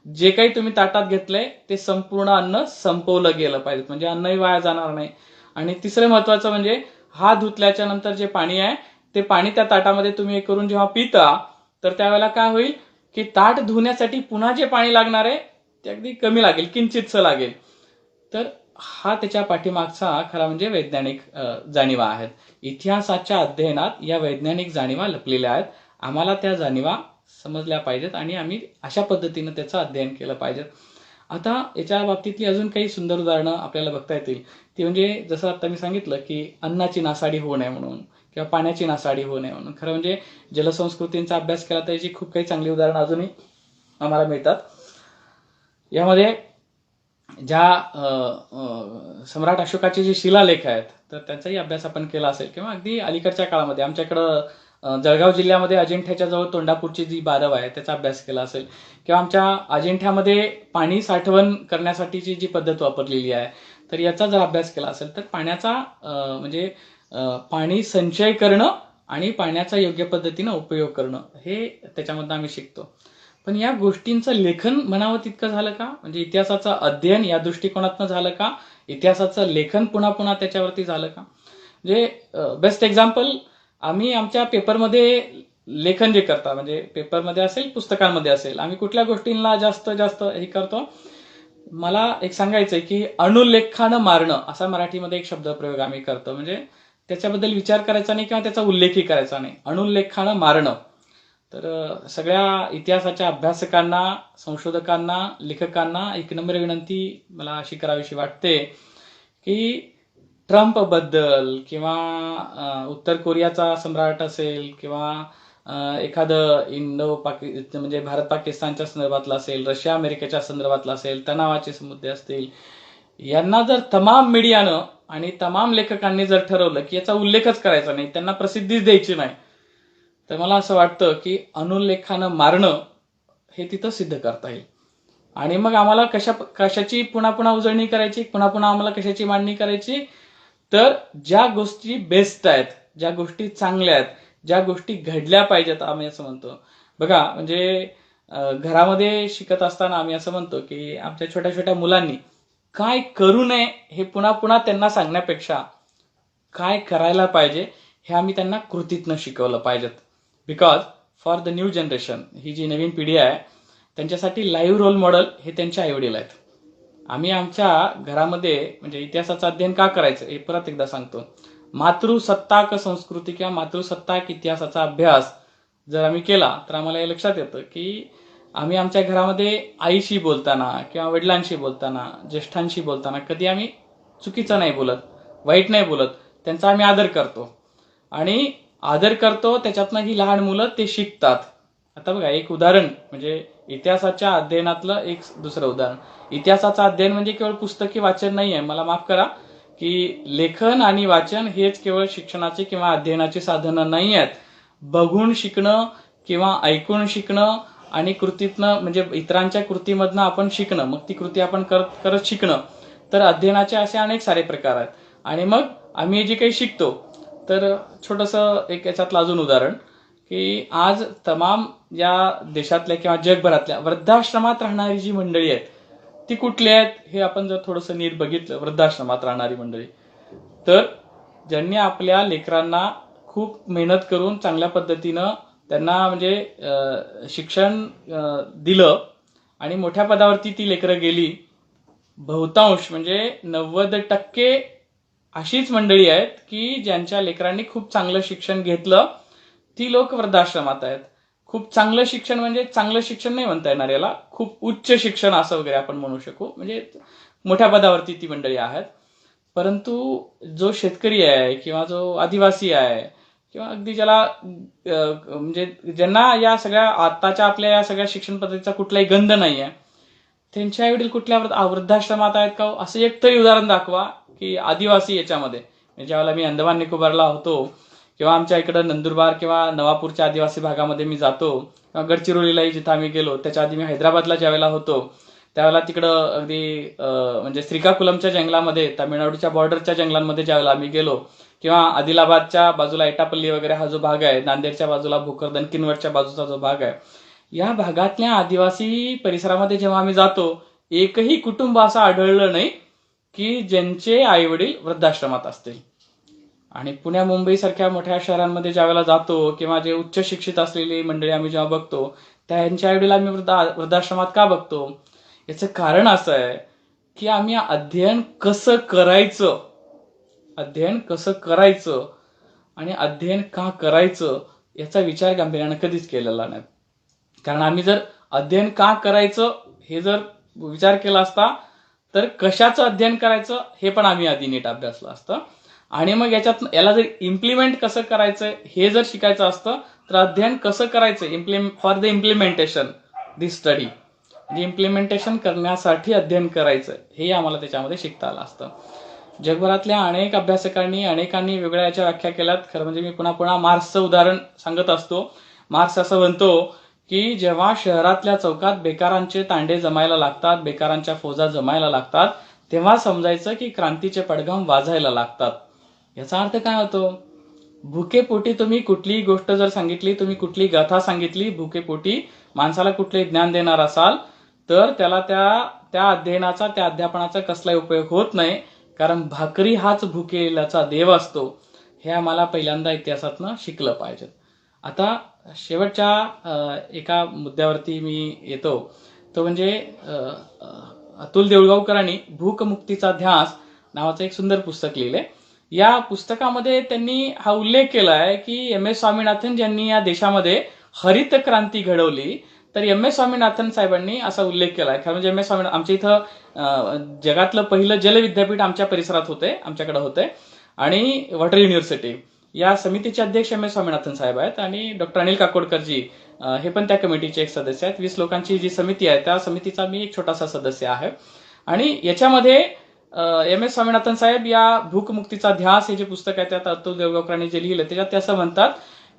जे काही तुम्ही ताटात घेतलंय ते संपूर्ण अन्न संपवलं गेलं पाहिजे, म्हणजे अन्नही वाया जाणार नाही. आणि तिसरं महत्वाचं म्हणजे हात धुतल्याच्या नंतर जे पाणी आहे ते पाणी त्या ताटामध्ये तुम्ही हे करून जेव्हा पिता तर त्यावेळेला काय होईल की ताट धुण्यासाठी पुन्हा जे पाणी लागणार आहे ते अगदी कमी लागेल, किंचितसं लागेल. तर हा त्याच्या पाठीमागचा खरा म्हणजे वैज्ञानिक जाणीवा आहेत. इतिहासाच्या अध्ययनात या वैज्ञानिक जाणीवा लपलेल्या आहेत. आम्हाला त्या जाणीवा समजल्या पाहिजेत आणि आम्ही अशा पद्धतीनं त्याचं अध्ययन केलं पाहिजे. आता याच्या बाबतीतली अजून काही सुंदर उदाहरणं आपल्याला बघता येतील. ती म्हणजे जसं आता मी सांगितलं की अन्नाची नासाडी होऊ नये म्हणून किंवा पाण्याची नासाडी होऊ नये म्हणून. खरं म्हणजे जलसंस्कृतींचा अभ्यास केला तर याची खूप काही चांगली उदाहरणं अजूनही आम्हाला मिळतात. यामध्ये ज्या सम्राट अशोकाचे जे शिलालेख आहेत तर त्यांचाही अभ्यास आपण केला असेल किंवा अगदी अलीकडच्या काळामध्ये आमच्याकडं जळगाव जिल्ह्यामध्ये अजिंठ्याच्या जवळ तोंडापूरची जी बारव आहे त्याचा अभ्यास केला असेल किंवा आमच्या अजिंठ्यामध्ये पाणी साठवण करण्यासाठीची जी पद्धत वापरलेली आहे तर याचा जर अभ्यास केला असेल तर पाण्याचा म्हणजे पाणी संचय करणं आणि पाण्याचा योग्य पद्धतीनं उपयोग करणं हे त्याच्यामधनं आम्ही शिकतो. पण या गोष्टींचं लेखन म्हणावं तितकं झालं का? म्हणजे इतिहासाचं अध्ययन या दृष्टिकोनातनं झालं का? इतिहासाचं लेखन पुन्हा पुन्हा त्याच्यावरती झालं का? म्हणजे बेस्ट एक्झाम्पल आम्ही आमच्या पेपरमध्ये लेखन जे करता म्हणजे पेपरमध्ये असेल पुस्तकांमध्ये असेल आम्ही कुठल्या गोष्टींना जास्त जास्त हे करतो. मला एक सांगायचंय की अणुलेखानं मारणं असा मराठीमध्ये एक शब्दप्रयोग आम्ही करतो. म्हणजे त्याच्याबद्दल विचार करायचा नाही किंवा त्याचा उल्लेखही करायचा नाही. अणुलेखानं मारणं. तर सगळ्या इतिहासाच्या अभ्यासकांना, संशोधकांना, लेखकांना एक नम्र विनंती मला अशी करावीशी वाटते की ट्रम्पबद्दल किंवा उत्तर कोरियाचा सम्राट असेल किंवा एखादं म्हणजे भारत पाकिस्तानच्या संदर्भातलं असेल, रशिया अमेरिकेच्या संदर्भातलं असेल, तणावाचे मुद्दे असतील, यांना जर तमाम मीडियानं आणि तमाम लेखकांनी जर ठरवलं की याचा उल्लेखच करायचा नाही, त्यांना प्रसिद्धीच द्यायची नाही, तर मला असं वाटतं की अनुल्लेखानं मारणं हे तिथं सिद्ध करता येईल. आणि मग आम्हाला कशाची पुन्हा पुन्हा उजळणी करायची, पुन्हा पुन्हा आम्हाला कशाची मांडणी करायची, तर ज्या गोष्टी बेस्ट आहेत, ज्या गोष्टी चांगल्या आहेत, ज्या गोष्टी घडल्या पाहिजेत आम्ही असं म्हणतो. बघा म्हणजे घरामध्ये शिकत असताना आम्ही असं म्हणतो की आमच्या छोट्या छोट्या मुलांनी काय करू नये हे पुन्हा पुन्हा त्यांना सांगण्यापेक्षा काय करायला पाहिजे हे आम्ही त्यांना कृतीतनं शिकवलं पाहिजेत. Because for the new generation, ही जी नवीन पिढी आहे त्यांच्यासाठी लाईव्ह रोल मॉडेल हे त्यांचे आईवडील आहेत. आम्ही आमच्या घरामध्ये म्हणजे इतिहासाचं अध्ययन का करायचं हे परत एकदा सांगतो. मातृसत्ताक संस्कृती किंवा मातृसत्ताक इतिहासाचा अभ्यास जर आम्ही केला तर आम्हाला हे लक्षात येतं की आम्ही आमच्या घरामध्ये आईशी बोलताना किंवा वडिलांशी बोलताना, ज्येष्ठांशी बोलताना कधी आम्ही चुकीचं नाही बोलत, वाईट नाही बोलत, त्यांचा आम्ही आदर करतो. आणि आदर करतो त्याच्यातनं ही लहान मुलं ते शिकतात. आता बघा एक उदाहरण म्हणजे इतिहासाच्या अध्ययनातलं एक दुसरं उदाहरण. इतिहासाचं अध्ययन म्हणजे केवळ पुस्तकी वाचन नाही आहे. मला माफ करा की लेखन आणि वाचन हेच केवळ शिक्षणाचे किंवा अध्ययनाची साधनं नाही आहेत. बघून शिकणं किंवा ऐकून शिकणं आणि कृतीतनं म्हणजे इतरांच्या कृतीमधनं आपण शिकणं, मग ती कृती आपण करत शिकणं, तर अध्ययनाचे असे अनेक सारे प्रकार आहेत. आणि मग आम्ही जे काही शिकतो तर छोटंसं एक याच्यातलं अजून उदाहरण की आज तमाम या देशातल्या किंवा जगभरातल्या वृद्धाश्रमात राहणारी जी मंडळी आहेत ती कुठली आहेत हे आपण जर थोडंसं नीट बघितलं, वृद्धाश्रमात राहणारी मंडळी, तर ज्यांनी आपल्या लेकरांना खूप मेहनत करून चांगल्या पद्धतीनं त्यांना म्हणजे शिक्षण दिलं आणि मोठ्या पदावरती ती लेकरं गेली. बहुतांश म्हणजे 90% अशीच मंडळी आहेत की ज्यांच्या लेकरांनी खूप चांगलं शिक्षण घेतलं, ती लोक वृद्धाश्रमात आहेत. खूप चांगलं शिक्षण म्हणजे चांगलं शिक्षण नाही म्हणता येणार याला, खूप उच्च शिक्षण असं वगैरे आपण म्हणू शकू, म्हणजे मोठ्या पदावरती ती मंडळी आहेत. परंतु जो शेतकरी आहे किंवा जो आदिवासी आहे किंवा अगदी ज्याला म्हणजे ज्यांना या सगळ्या आताच्या आपल्या या सगळ्या शिक्षण पद्धतीचा कुठलाही गंध नाही आहे, त्यांच्या आईवडील कुठल्या वृद्धाश्रमात आहेत का? असं एक तरी उदाहरण दाखवा की आदिवासी याच्यामध्ये. ज्यावेळेला मी अंदमान निकोबारला होतो किंवा आमच्या इकडं नंदुरबार किंवा नवापूरच्या आदिवासी भागामध्ये मी जातो किंवा गडचिरोलीलाही जिथं आम्ही गेलो, त्याच्या आधी मी हैदराबादला ज्यावेळेला होतो त्यावेळेला तिकडं अगदी म्हणजे श्रीकाकुलमच्या जंगलामध्ये, तामिळनाडूच्या बॉर्डरच्या जंगलांमध्ये ज्यावेळेला आम्ही गेलो किंवा आदिलाबादच्या बाजूला एटापल्ली वगैरे हा जो भाग आहे, नांदेडच्या बाजूला भोकरदन किनवटच्या बाजूचा जो भाग आहे, या भागातल्या आदिवासी परिसरामध्ये जेव्हा आम्ही जातो एकही कुटुंब असं आढळलं नाही की ज्यांचे आई वडील वृद्धाश्रमात असतील. आणि पुण्या मुंबई सारख्या मोठ्या शहरांमध्ये ज्यावेळेला जातो किंवा जे उच्च शिक्षित असलेली मंडळी आम्ही जेव्हा बघतो, त्यांच्या आई वडील आम्ही वृद्धाश्रमात का बघतो? याचं कारण असं आहे की आम्ही अध्ययन कसं करायचं आणि अध्ययन का करायचं याचा विचार गांभीर्यानं कधीच केलेला नाही. कारण आम्ही जर अध्ययन का करायचं हे जर विचार केला असता तर कशाचं अध्ययन करायचं हे पण आम्ही आधी नीट अभ्यासलं असतं. आणि मग याला जर इम्प्लिमेंट कसं करायचं हे जर शिकायचं असतं तर अध्ययन कसं करायचं for the implementation this study, implementation करण्यासाठी अध्ययन करायचं हे आम्हाला त्याच्यामध्ये शिकता आलं असतं. जगभरातल्या अनेक अभ्यासकांनी अनेकांनी वेगळ्या याच्या व्याख्या केल्यात. खरं म्हणजे मी पुन्हा पुन्हा मार्क्सचं उदाहरण सांगत असतो. मार्क्स असं म्हणतो की जेव्हा शहरातल्या चौकात बेकारांचे तांडे जमायला लागतात, बेकारांच्या फौजा जमायला लागतात, तेव्हा समजायचं की क्रांतीचे पडघम वाजायला लागतात. याचा अर्थ काय होतो? भुकेपोटी तुम्ही कुठलीही गोष्ट जर सांगितली, तुम्ही कुठली गाथा सांगितली, भुकेपोटी माणसाला कुठले ज्ञान देणार असाल तर त्याला त्या अध्ययनाचा त्या अध्यापनाचा कसलाही उपयोग होत नाही. कारण भाकरी हाच भुकेल्याचा देव असतो हे आम्हाला पहिल्यांदा इतिहासातनं शिकलं पाहिजे. आता शेवटच्या एका मुद्द्यावरती मी येतो, तो म्हणजे अतुल देऊळगावकरांनी भूकमुक्तीचा ध्यास नावाचं एक सुंदर पुस्तक लिहिलंय. या पुस्तकामध्ये त्यांनी हा उल्लेख केलाय की एम एस स्वामीनाथन ज्यांनी या देशामध्ये हरित क्रांती घडवली, तर एम एस स्वामीनाथन साहेबांनी असा उल्लेख केलाय. खरं म्हणजे एम एस स्वामीनाथन आमच्या इथं जगातलं पहिलं जल विद्यापीठ आमच्या परिसरात होते, आमच्याकडे होते. आणि वॉटर युनिव्हर्सिटी या समितीचे अध्यक्ष एम एस स्वामीनाथन साहेब आहेत. आणि डॉक्टर अनिल काकोडकरजी हे पण त्या कमिटीचे एक सदस्य आहेत. 20 लोकांची जी समिती आहे त्या समितीचा मी एक छोटासा सदस्य आहे. आणि याच्यामध्ये एम एस स्वामीनाथन साहेब या भूकमुक्तीचा ध्यास हे जे पुस्तक आहे त्यात अतुल देऊळगावकरांनी जे लिहिलं त्याच्यात ते असं म्हणतात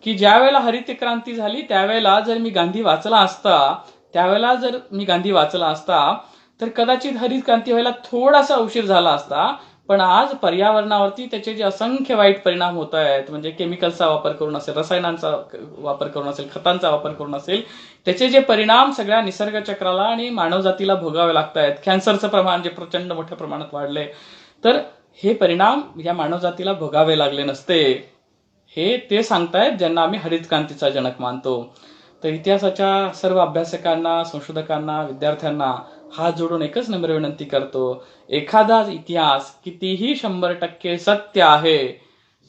की ज्या वेळेला हरित क्रांती झाली त्यावेळेला जर मी गांधी वाचला असता तर कदाचित हरित क्रांती व्हायला थोडासा उशीर झाला असता. पण आज पर्यावरणावरती त्याचे जे असंख्य वाईट परिणाम होत आहेत, म्हणजे केमिकलचा वापर करून असेल, रसायनांचा वापर करून असेल, खतांचा वापर करून असेल, त्याचे जे परिणाम सगळ्या निसर्ग चक्राला आणि मानवजातीला भोगावे लागत आहेत. कॅन्सरचं प्रमाण जे प्रचंड मोठ्या प्रमाणात वाढले, तर हे परिणाम या मानवजातीला भोगावे लागले नसते हे ते सांगतायत ज्यांना आम्ही हरित क्रांतीचा जनक मानतो. तर इतिहासाच्या सर्व अभ्यासकांना, संशोधकांना, विद्यार्थ्यांना हात जोडून एकच नम्र विनंती करतो, एखादा इतिहास कितीही 100% सत्य आहे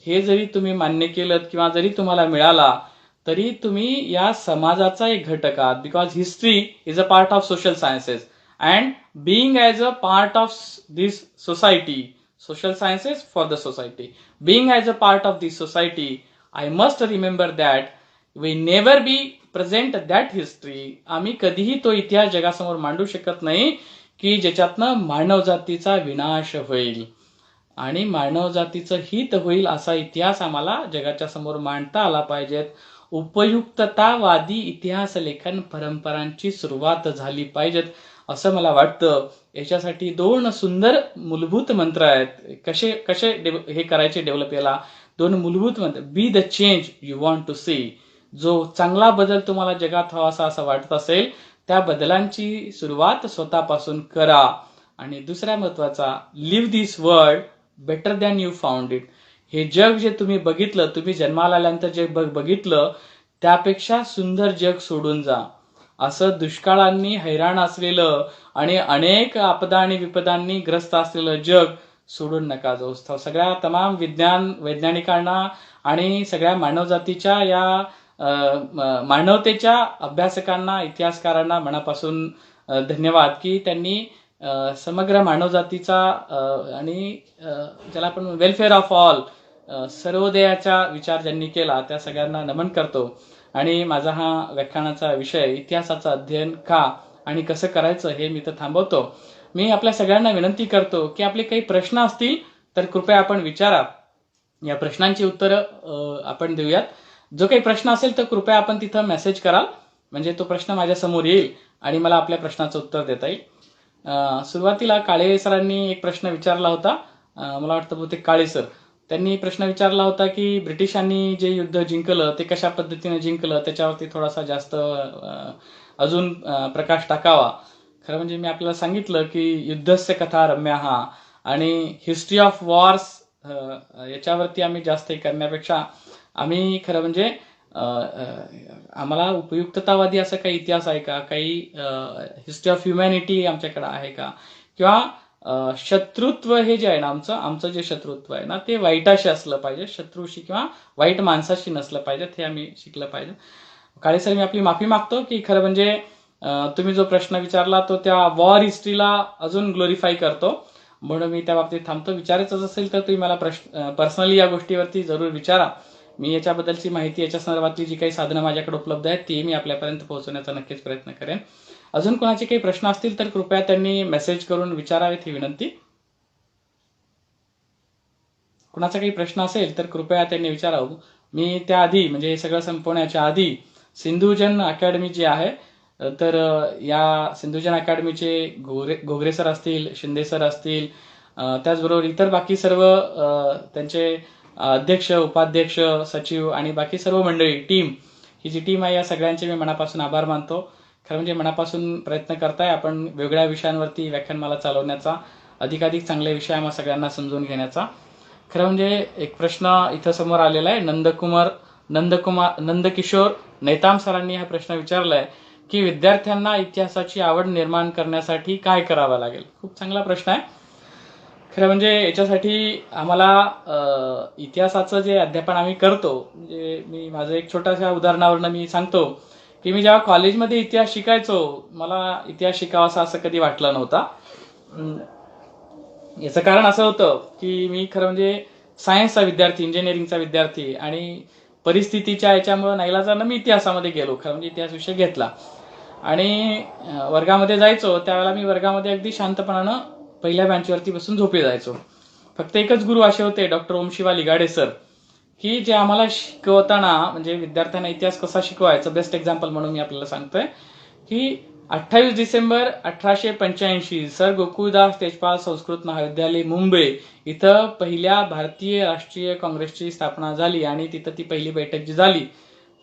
हे जरी तुम्ही मान्य केलं किंवा जरी तुम्हाला मिळाला तरी तुम्ही या समाजाचा एक घटक आहात. Because history is a part of social sciences and being as a part of this society, social sciences for the society. Being as a part of this society, I must remember that we never be present that history. आम्ही कधीही तो इतिहास जगासमोर मांडू शकत नाही की ज्याच्यातनं मानवजातीचा विनाश होईल आणि मानवजातीचं हित होईल असा इतिहास आम्हाला जगाच्या समोर मांडता आला पाहिजेत. उपयुक्ततावादी इतिहास लेखन परंपरांची सुरुवात झाली पाहिजेत असं मला वाटतं. याच्यासाठी 2 सुंदर मूलभूत मंत्र आहेत. कसे हे करायचे डेव्हलप याला 2 मूलभूत मंत्र. Be the change you want to see. जो चांगला बदल तुम्हाला जगात हवासा असं वाटत असेल त्या बदलांची सुरुवात स्वतःपासून करा. आणि दुसऱ्या महत्वाचा, leave this world better than you found it. हे जग जे तुम्ही बघितलं, तुम्ही जन्माला आल्यानंतर जे बघितलं त्यापेक्षा सुंदर जग सोडून जा. असं दुष्काळांनी हैराण असलेलं आणि अनेक आपदा आणि विपदांनी ग्रस्त असलेलं जग सोडून नका जाऊ. सगळ्या तमाम वैज्ञानिकांना आणि सगळ्या मानवजातीच्या या मानवतेच्या अभ्यासकांना, इतिहासकारांना मनापासून धन्यवाद की त्यांनी समग्र मानवजातीचा आणि ज्याला आपण वेलफेअर ऑफ ऑल, सर्वोदयाचा विचार ज्यांनी केला त्या सगळ्यांना नमन करतो. आणि माझा हा व्याख्यानाचा विषय इतिहासाचं अध्ययन का आणि कसं करायचं हे मी तर थांबवतो. मी आपल्या सगळ्यांना विनंती करतो की आपले काही प्रश्न असतील तर कृपया आपण विचारा. या प्रश्नांची उत्तरं आपण देऊयात. जो काही प्रश्न असेल तर कृपया आपण तिथं मेसेज कराल, म्हणजे तो प्रश्न माझ्या समोर येईल आणि मला आपल्या प्रश्नाचं उत्तर देता येईल. सुरुवातीला काळे सरांनी एक प्रश्न विचारला होता, मला वाटतं बहुतेक काळे सर, त्यांनी प्रश्न विचारला होता की ब्रिटिशांनी जे युद्ध जिंकलं ते कशा पद्धतीने जिंकलं, त्याच्यावरती थोडासा जास्त अजून प्रकाश टाकावा. खरं म्हणजे मी आपल्याला सांगितलं की युद्धस्य कथा रम्याहा, आणि हिस्ट्री ऑफ वॉर्स याच्यावरती आम्ही जास्त हे करण्यापेक्षा आम्ही खरं म्हणजे आम्हाला उपयुक्ततावादी असा काही इतिहास आहे का, काही हिस्ट्री ऑफ ह्युमॅनिटी आमच्याकडे आहे का, किंवा शत्रुत्व हे जे आहे ना आमचं जे शत्रुत्व आहे ना ते वाईटाशी असलं पाहिजे, शत्रूशी किंवा वाईट माणसाशी नसलं पाहिजे, हे आम्ही शिकलं पाहिजे. काळे सर, मी आपली माफी मागतो की खरं म्हणजे तुम्ही जो प्रश्न विचारला तो त्या वॉर हिस्ट्रीला अजून ग्लोरीफाय करतो, म्हणून मी त्या बाबतीत थांबतो. विचारायचं असेल तर तुम्ही मला पर्सनली या गोष्टीवरती जरूर विचारा. मी याच्याबद्दलची माहिती, याच्या संदर्भातली जी काही साधनं माझ्याकडे उपलब्ध आहेत ती मी आपल्यापर्यंत पोहोचवण्याचा नक्कीच प्रयत्न करेन. अजून कोणाचे काही प्रश्न असतील तर कृपया त्यांनी मेसेज करून विचारावेत ही विनंती. कुणाचा काही प्रश्न असेल तर कृपया त्यांनी विचारावं. मी त्याआधी म्हणजे हे सगळं संपवण्याच्या आधी सिंधुजन अकॅडमी जी आहे, तर या सिंधुजन अकॅडमीचे घोगरे सर असतील, शिंदे सर असतील, त्याचबरोबर इतर बाकी सर्व त्यांचे अध्यक्ष, उपाध्यक्ष, सचिव आणि बाकी सर्व मंडळी, टीम, ही जी टीम आहे या सगळ्यांचे मी मनापासून आभार मानतो. खरं म्हणजे मनापासून प्रयत्न करताय आपण वेगळ्या विषयांवरती व्याख्यानमाला चालवण्याचा, अधिकाधिक चांगले विषय आम्हा सगळ्यांना समजून घेण्याचा. खरं म्हणजे एक प्रश्न इथं समोर आलेला आहे, नंदकिशोर नैताम सरांनी हा प्रश्न विचारलाय की विद्यार्थ्यांना इतिहासाची आवड निर्माण करण्यासाठी काय करावं लागेल. खूप चांगला प्रश्न आहे. खरं म्हणजे याच्यासाठी आम्हाला इतिहासाचं जे अध्यापन आम्ही करतो, म्हणजे मी माझं एक छोट्याशा उदाहरणावरनं मी सांगतो की मी जेव्हा कॉलेजमध्ये इतिहास शिकायचो, मला इतिहास शिकावासा असं कधी वाटलं नव्हता. याचं कारण असं होतं की मी खरं म्हणजे सायन्सचा विद्यार्थी, इंजिनिअरिंगचा विद्यार्थी, आणि परिस्थितीच्या याच्यामुळं नाईलाजानं मी इतिहासामध्ये गेलो. खरं म्हणजे इतिहास विषय घेतला आणि वर्गामध्ये जायचो त्यावेळेला मी वर्गामध्ये अगदी शांतपणानं पहिल्या बेंचवरती बसून झोपी जायचो. फक्त एकच गुरु असे होते, डॉक्टर ओमशिवा लिगाडे सर, की जे आम्हाला शिकवताना म्हणजे विद्यार्थ्यांना इतिहास कसा शिकवायचा, बेस्ट एक्झाम्पल म्हणून मी आपल्याला सांगतोय की 28 डिसेंबर 1885 सर गोकुळदास तेजपाल संस्कृत महाविद्यालय मुंबई इथं पहिल्या भारतीय राष्ट्रीय काँग्रेसची स्थापना झाली आणि तिथं ती पहिली बैठक जी झाली,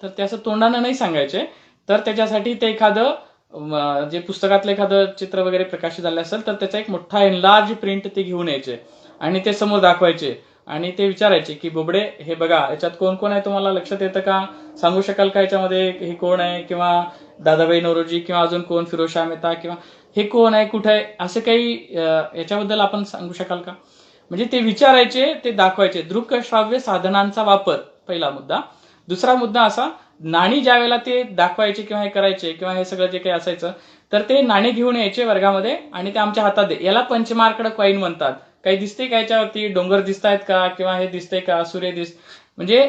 तर ते असं तोंडानं नाही सांगायचे, तर त्याच्यासाठी ते एखादं जे पुस्तकातलं एखादं चित्र वगैरे प्रकाशित झालं असेल तर त्याचा एक मोठा एनलार्ज प्रिंट ते घेऊन यायचे आणि ते समोर दाखवायचे आणि ते विचारायचे की बोबडे हे बघा, याच्यात कोण कोण आहे तुम्हाला लक्षात येतं का, सांगू शकाल का याच्यामध्ये हे कोण आहे, किंवा दादाबाई नौरोजी, किंवा अजून कोण, फिरोजशाह मेहता, किंवा हे कोण आहे, कुठे आहे, असं काही याच्याबद्दल आपण सांगू शकाल का. म्हणजे ते विचारायचे, ते दाखवायचे. दृकश्राव्य साधनांचा वापर, पहिला मुद्दा. दुसरा मुद्दा असा, नाणी ज्या वेळेला ते दाखवायचे किंवा हे करायचे किंवा हे सगळं जे काही असायचं, तर ते नाणे घेऊन यायचे वर्गामध्ये आणि ते आमच्या हातात दे. याला पंचमार्कड कॉईन म्हणतात. काही दिसते का याच्यावरती, डोंगर दिसतायत का, किंवा हे दिसतंय का, सूर्य म्हणजे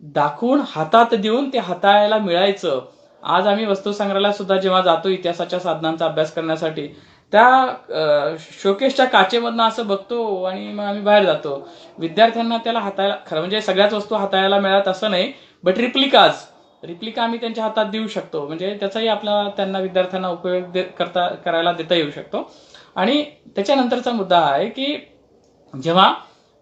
दाखवून हातात देऊन ते हाताळायला मिळायचं. आज आम्ही वस्तुसंग्रहालयात सुद्धा जेव्हा जातो इतिहासाच्या साधनांचा अभ्यास करण्यासाठी, त्या शोकेसच्या काचेमधनं असं बघतो आणि मग आम्ही बाहेर जातो. विद्यार्थ्यांना त्याला हाताळायला, खरं म्हणजे सगळ्याच वस्तू हाताळायला मिळत असं नाही, बट रिप्लिका आम्ही त्यांच्या हातात देऊ शकतो. म्हणजे त्याचाही आपल्याला त्यांना विद्यार्थ्यांना उपयोग करायला देता येऊ शकतो. आणि त्याच्यानंतरचा मुद्दा हा आहे की जेव्हा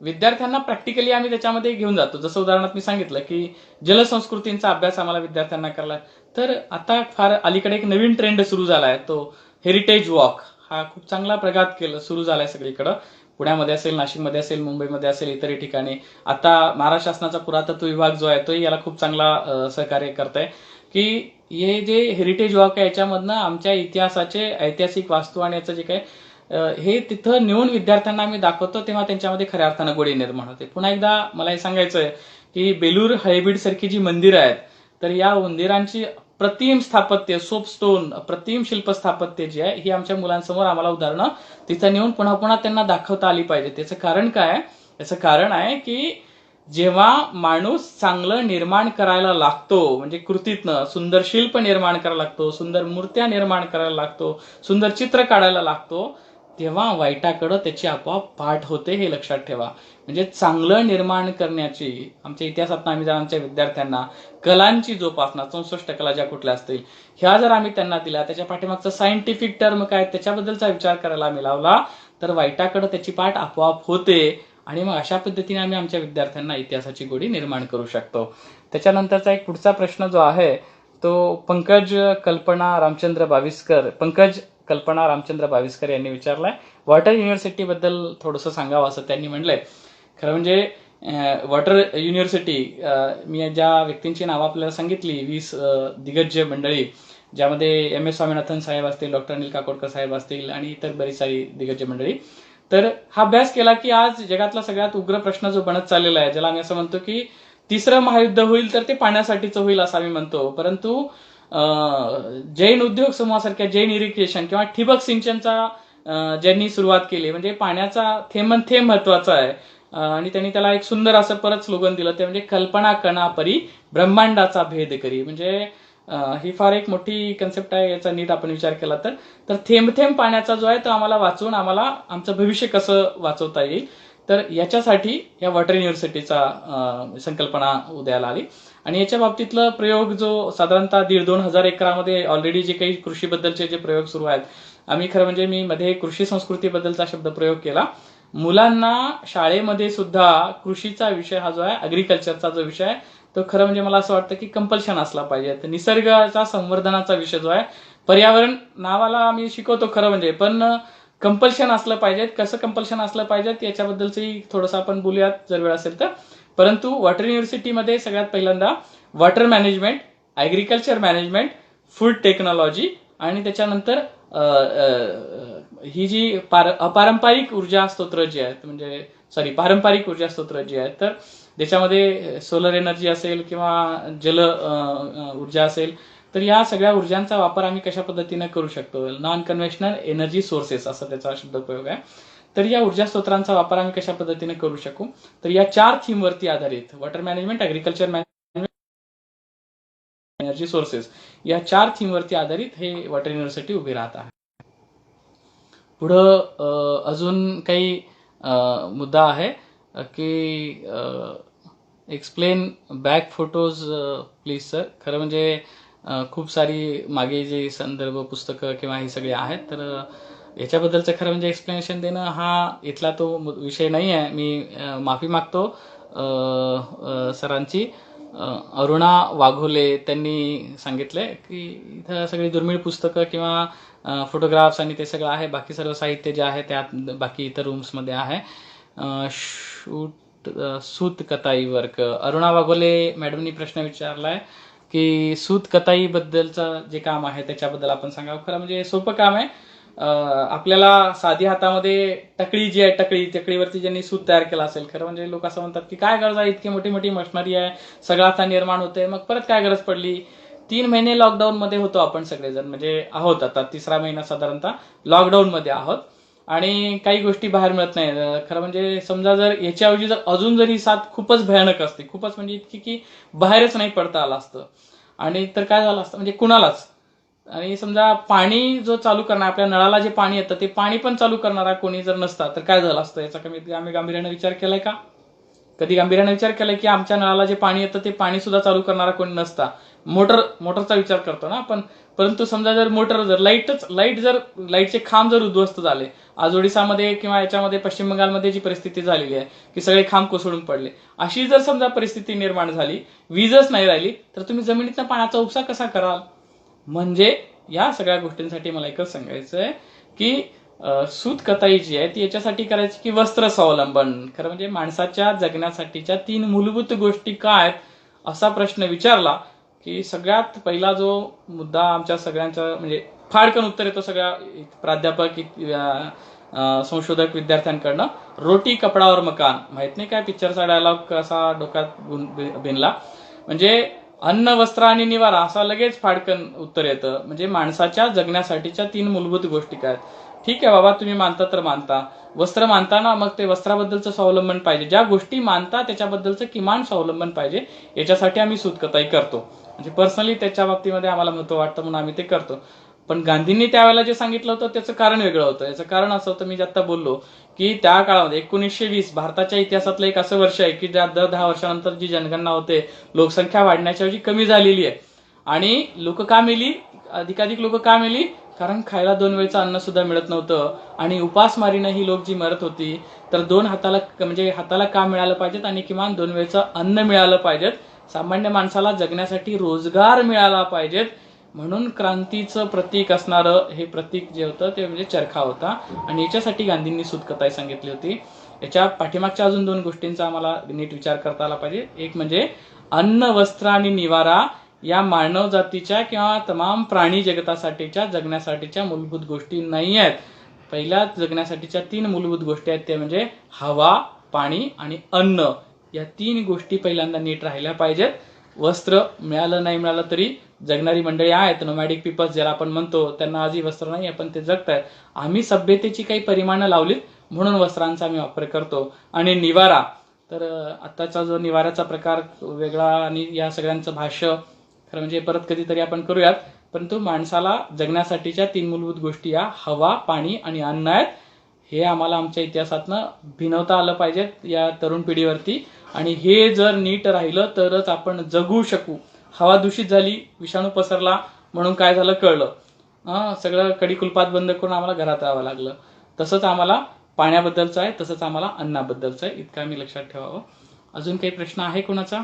विद्यार्थ्यांना प्रॅक्टिकली आम्ही त्याच्यामध्ये घेऊन जातो, जसं उदाहरणात मी सांगितलं की जलसंस्कृतींचा अभ्यास आम्हाला विद्यार्थ्यांना करायला, तर आता फार अलीकडे एक नवीन ट्रेंड सुरू झालाय, तो हेरिटेज वॉक. हा खूप चांगला प्रघात सुरू झालाय सगळीकडं. पुण्यामध्ये असेल, नाशिकमध्ये असेल, मुंबईमध्ये असेल, इतरही ठिकाणी. आता महाराष्ट्र शासनाचा पुरातत्व विभाग जो आहे तोही याला खूप चांगला सहकार्य करताय की हे जे हेरिटेज वॉक आहे याच्यामधनं आमच्या इतिहासाचे ऐतिहासिक वास्तू आणि याचं जे काही हे तिथं नेऊन विद्यार्थ्यांना आम्ही दाखवतो, तेव्हा त्यांच्यामध्ये खऱ्या अर्थानं गोडी निर्माण होते. पुन्हा एकदा मला हे सांगायचं आहे की बेलूर हळेबीड सारखी जी मंदिरं आहेत, तर या मंदिरांची प्रतिम स्थापत्य, सोपस्टोन, प्रतिम शिल्प स्थापत्य जी आहे ही आमच्या मुलांसमोर आम्हाला उदाहरणं तिथं नेऊन पुन्हा पुन्हा त्यांना दाखवता आली पाहिजे. त्याचं कारण काय? याचं कारण आहे की जेव्हा माणूस चांगलं निर्माण करायला लागतो, म्हणजे कृतीतनं सुंदर शिल्प निर्माण करायला लागतो, सुंदर मूर्त्या निर्माण करायला लागतो, सुंदर चित्र काढायला लागतो, तेव्हा वाईटाकडं त्याची आपोआप पाठ होते, हे लक्षात ठेवा. म्हणजे चांगलं निर्माण करण्याची आमच्या इतिहासात आम्ही जर आमच्या विद्यार्थ्यांना कलांची जोपासना, 64 कला ज्या कुठल्या असतील, ह्या जर आम्ही त्यांना दिल्या, त्याच्या पाठीमागचं सायंटिफिक टर्म काय त्याच्याबद्दलचा विचार करायला आम्ही लावला, तर वाईटाकडं त्याची पाठ आपोआप होते आणि मग अशा पद्धतीने आम्ही आमच्या विद्यार्थ्यांना इतिहासाची गोडी निर्माण करू शकतो. त्याच्यानंतरचा एक पुढचा प्रश्न जो आहे तो पंकज कल्पना रामचंद्र बाविस्कर, पंकज कल्पना रामचंद्र बाविस्कर यांनी विचारलाय. वॉटर युनिव्हर्सिटीबद्दल थोडंसं सांगावं असं त्यांनी म्हणलंय. खरं म्हणजे वॉटर युनिव्हर्सिटी, मी ज्या व्यक्तींची नावं आपल्याला सांगितली 20 दिग्गज मंडळी, ज्यामध्ये एम एस स्वामीनाथन साहेब असतील, डॉक्टर अनिल काकोडकर साहेब असतील आणि इतर बरीच सारी दिग्गज मंडळी. तर हा अभ्यास केला की आज जगातला सगळ्यात उग्र प्रश्न जो बनत चाललेला आहे, ज्याला आम्ही असं म्हणतो की तिसरं महायुद्ध होईल तर ते पाण्यासाठीचं होईल असं आम्ही म्हणतो. परंतु जैन उद्योग समूहासारख्या जैन इरिगेशन किंवा ठिबक सिंचनचा ज्यांनी सुरुवात केली, म्हणजे पाण्याचा थेंब थेंब महत्वाचा आहे. आणि त्यांनी त्याला एक सुंदर असं परत स्लोगन दिलं, ते म्हणजे कल्पना कणा परी ब्रह्मांडाचा भेद करी. म्हणजे ही फार एक मोठी कन्सेप्ट आहे. याचा नीट आपण विचार केला तर थेंब थेंब पाण्याचा जो आहे तो आम्हाला वाचवून आम्हाला आमचं भविष्य कसं वाचवता येईल, तर याच्यासाठी या वॉटर युनिव्हर्सिटीचा संकल्पना उदयाला आली. आणि याच्या बाबतीतलं प्रयोग जो साधारणतः 1,500-2,000 एकरामध्ये ऑलरेडी जे काही कृषीबद्दलचे जे प्रयोग सुरू आहेत, आम्ही खरं म्हणजे मी मध्ये कृषी संस्कृतीबद्दलचा शब्द प्रयोग केला. मुलांना शाळेमध्ये सुद्धा कृषीचा विषय हा जो आहे, अग्रिकल्चरचा जो विषय आहे, तो खरं म्हणजे मला असं वाटतं की कंपल्शन असला पाहिजे. तर निसर्गाचा संवर्धनाचा विषय जो आहे, पर्यावरण नावाला आम्ही शिकवतो खरं म्हणजे, पण कंपल्शन असलं पाहिजे. कसं कंपल्शन असलं पाहिजे याच्याबद्दलची थोडंसं आपण बोलूयात जर वेळ असेल तर. परंतु वॉटर युनिव्हर्सिटीमध्ये सगळ्यात पहिल्यांदा water management, agriculture management, food technology आणि त्याच्यानंतर ही जी अपारंपरिक ऊर्जा स्तोत्र जी आहेत, म्हणजे पारंपरिक ऊर्जा स्तोत्र जी आहेत, तर ज्याच्यामध्ये सोलर एनर्जी असेल किंवा जल ऊर्जा असेल, तर या सगळ्या ऊर्जांचा वापर आम्ही कशा पद्धतीने करू शकतो, नॉन कन्व्हेन्शनल एनर्जी सोर्सेस असा त्याचा शब्दप्रयोग आहे. तर या ऊर्जा स्त्रोतांचा वापर आम्ही कशा पद्धतीने करू शकू, तर या 4 थीमवरती आधारित water management, agriculture management, energy sources, या 4 थीमवरती आधारित हे वॉटर युनिव्हर्सिटी उभी राहत आहे. पुढं अजून काही मुद्दा आहे की explain back photos please sir. खरं म्हणजे खूप सारी मागे जे संदर्भ पुस्तकं किंवा हे सगळे आहेत, तर याच्याबद्दलचं खरं म्हणजे एक्सप्लेनेशन देणं हा इथला तो विषय नाही आहे. मी माफी मागतो सरांची. अरुणा वाघोले त्यांनी सांगितलंय की इथं सगळी दुर्मिळ पुस्तकं किंवा फोटोग्राफ्स आणि ते सगळं आहे. बाकी सर्व साहित्य जे आहे त्यात बाकी इतर रूम्समध्ये आहे. सूत कताई वर्क, अरुणा वाघोले मॅडमनी प्रश्न विचारलाय की सूत कताई बद्दलचं जे काम आहे त्याच्याबद्दल आपण सांगावं. खरं म्हणजे सोपं काम आहे. आपल्याला साधी हातामध्ये टकळी जी आहे, टकळीवरती ज्यांनी सूत तयार केला असेल, खरं म्हणजे लोक असं म्हणतात की काय गरज आहे, इतकी मोठी मोठी मशिनरी आहे, सगळं आता निर्माण होते, मग परत काय गरज पडली. 3 महिने लॉकडाऊन मध्ये होतो आपण सगळेजण, म्हणजे आहोत आता 3रा महिना साधारणतः लॉकडाऊन मध्ये आहोत आणि काही गोष्टी बाहेर मिळत नाही. खरं म्हणजे समजा जर याच्याऐवजी जर अजून जर ही साथ खूपच भयानक असते, खूपच म्हणजे इतकी की बाहेरच नाही पडता आलं असतं, आणि तर काय झालं असतं म्हणजे कुणालाच. आणि समजा पाणी जो चालू करणार, आपल्या नळाला जे पाणी येतं ते पाणी पण चालू करणारा कोणी जर नसता तर काय झालं असतं, याचा कमीत आम्ही गांभीर्याने विचार केलाय का? कधी गांभीर्याने विचार केलाय की आमच्या नळाला जे पाणी येतं ते पाणी सुद्धा चालू करणारा कोणी नसता? मोटरचा विचार करतो ना आपण. परंतु समजा जर मोटर जर लाईटचे खांब जर उद्ध्वस्त झाले, आज ओडिसामध्ये किंवा याच्यामध्ये पश्चिम बंगालमध्ये जी परिस्थिती झालेली आहे की सगळे खांब कोसळून पडले, अशी जर समजा परिस्थिती निर्माण झाली, वीजच नाही राहिली, तर तुम्ही जमिनीतनं पाण्याचा उपसा कसा कराल? म्हणजे या सगळ्या गोष्टींसाठी मला एकच सांगायचं आहे की सूत कताई जी आहे ती याच्यासाठी करायची की वस्त्र स्वावलंबन. खरं म्हणजे माणसाच्या जगण्यासाठीच्या 3 मूलभूत गोष्टी काय आहेत असा प्रश्न विचारला की सगळ्यात पहिला जो मुद्दा आमच्या सगळ्यांच्या म्हणजे फाडकन उत्तर येतो सगळ्या प्राध्यापक संशोधक विद्यार्थ्यांकडनं, रोटी कपडावर मकान. माहित नाही काय पिक्चरचा डायलॉग कसा डोक्यात भिनला. म्हणजे अन्न, वस्त्र आणि निवारा असा लगेच फाडकन उत्तर येतं. म्हणजे माणसाच्या जगण्यासाठीच्या 3 मूलभूत गोष्टी काय? ठीक आहे बाबा, तुम्ही मानता तर मानता. वस्त्र मानता ना, मग ते वस्त्राबद्दलचं स्वावलंबन पाहिजे. ज्या गोष्टी मानता त्याच्याबद्दलचं किमान स्वावलंबन पाहिजे. याच्यासाठी आम्ही सूतकताई करतो. म्हणजे पर्सनली त्याच्या बाबतीमध्ये आम्हाला महत्व वाटतं म्हणून आम्ही ते करतो. पण गांधींनी त्यावेळेला जे सांगितलं होतं त्याचं कारण वेगळं होतं. याचं कारण असं होतं, मी जे आता बोललो की त्या काळामध्ये 1920 भारताच्या इतिहासातलं एक असं वर्ष आहे की ज्या दर 10 वर्षानंतर जी जनगणना होते, लोकसंख्या वाढण्याच्या ऐवजी कमी झालेली आहे. आणि लोक का मेली, अधिकाधिक लोक का मेली? कारण खायला 2 वेळचं अन्न सुद्धा मिळत नव्हतं आणि उपासमारीनं ही लोक जी मरत होती. तर 2 हाताला काम मिळालं पाहिजेत आणि किमान 2 वेळचं अन्न मिळालं पाहिजेत. सामान्य माणसाला जगण्यासाठी रोजगार मिळाला पाहिजेत. म्हणून क्रांतीचं प्रतीक असणारं हे प्रतीक जे होतं ते म्हणजे चरखा होता आणि याच्यासाठी गांधींनी सूतकताई सांगितली होती. याच्या पाठीमागच्या अजून 2 गोष्टींचा आम्हाला नीट विचार करता आला पाहिजे. एक म्हणजे अन्न, वस्त्र आणि निवारा या मानव जातीच्या किंवा तमाम प्राणी जगतासाठीच्या जगण्यासाठीच्या मूलभूत गोष्टी नाही आहेत. पहिल्या जगण्यासाठीच्या 3 मूलभूत गोष्टी आहेत ते म्हणजे हवा, पाणी आणि अन्न. या 3 गोष्टी पहिल्यांदा नीट राहिल्या पाहिजेत. वस्त्र मिळालं नाही मिळालं तरी जगणारी मंडळी आहेत, नोमॅडिक पीपल्स ज्याला आपण म्हणतो, त्यांना आजही वस्त्र नाही पण ते जगतायत. आम्ही सभ्यतेची काही परिमाणं लावलीत म्हणून वस्त्रांचा आम्ही वापर करतो. आणि निवारा, तर आत्ताचा जो निवाऱ्याचा प्रकार वेगळा आणि या सगळ्यांचं भाष्य खरं म्हणजे परत कधीतरी आपण करूयात. परंतु माणसाला जगण्यासाठीच्या 3 मूलभूत गोष्टी या हवा, पाणी आणि अन्न आहेत. हे आम्हाला आमच्या इतिहासातनं भिनवता आलं पाहिजेत या तरुण पिढीवरती. आणि हे जर नीट राहिलं तरच आपण जगू शकू. हवा दूषित झाली, विषाणू पसरला म्हणून काय झालं कळलं, सगळं कडी-कुलपात बंद करून आम्हाला घरात राहावं लागलं. तसंच आम्हाला पाण्याबद्दलचं आहे, तसंच आम्हाला अन्नाबद्दलचं आहे. इतकं आम्ही लक्षात ठेवावं. अजून काही प्रश्न आहे कोणाचा?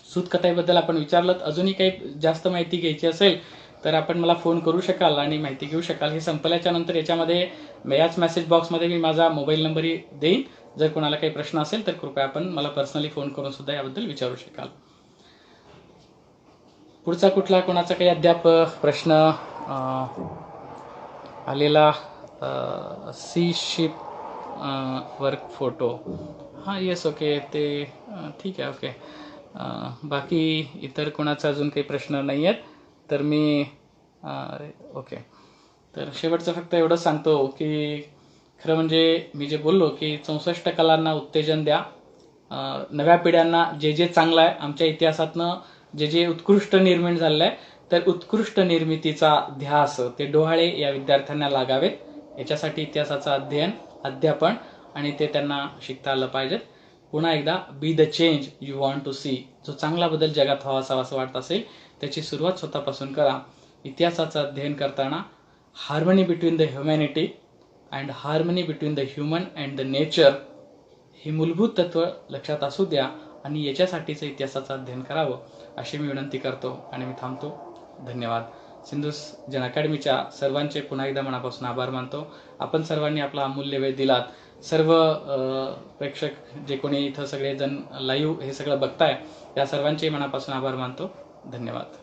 सूतकताईबद्दल आपण विचारलं. अजूनही काही जास्त माहिती घ्यायची असेल तर आपण मला फोन करू शकाल आणि माहिती घेऊ शकाल. हे संपल्याच्या नंतर याच्यामध्ये याच मेसेज बॉक्समध्ये मी माझा मोबाईल नंबरही देईन. जर कोणाला काही प्रश्न असेल तर कृपया आपण मला पर्सनली फोन करून सुद्धा याबद्दल विचारू शकाल. पुढचा कुठला कोणाचा काही अद्याप प्रश्न आलेला? सी शिप वर्क फोटो, हां येस ओके, ते ठीक आहे ओके. बाकी इतर कोणाचा अजून काही प्रश्न नाही आहेत तर मी ओके. तर शेवटचं फक्त एवढंच सांगतो की खरं म्हणजे मी जे बोललो की 64 कलांना उत्तेजन द्या. नव्या पिढ्यांना जे जे चांगलं आहे आमच्या इतिहासातनं जे जे उत्कृष्ट निर्माण झालेलं आहे तर उत्कृष्ट निर्मितीचा ध्यास ते डोहाळे या विद्यार्थ्यांना लागावेत. याच्यासाठी इतिहासाचं अध्ययन, अध्यापन आणि ते त्यांना शिकता आलं पाहिजे. पुन्हा एकदा be the change you want to see. जो चांगला बदल जगात व्हावा असं वाटत असेल त्याची सुरुवात स्वतःपासून करा. इतिहासाचं अध्ययन करताना harmony between the humanity and harmony between the human and the nature ही मूलभूत तत्व लक्षात असू द्या आणि याच्यासाठीचं इतिहासाचं अध्ययन करावं अशी मी विनंती करतो आणि मी थांबतो. धन्यवाद. सिंधुस जन अकॅडमीच्या सर्वांचे पुन्हा एकदा मनापासून आभार मानतो. आपण सर्वांनी आपला अमूल्य वेळ दिलात. सर्व प्रेक्षक जे कोणी इथं सगळेजण लाईव्ह हे सगळं बघताय त्या सर्वांचे मनापासून आभार मानतो. धन्यवाद.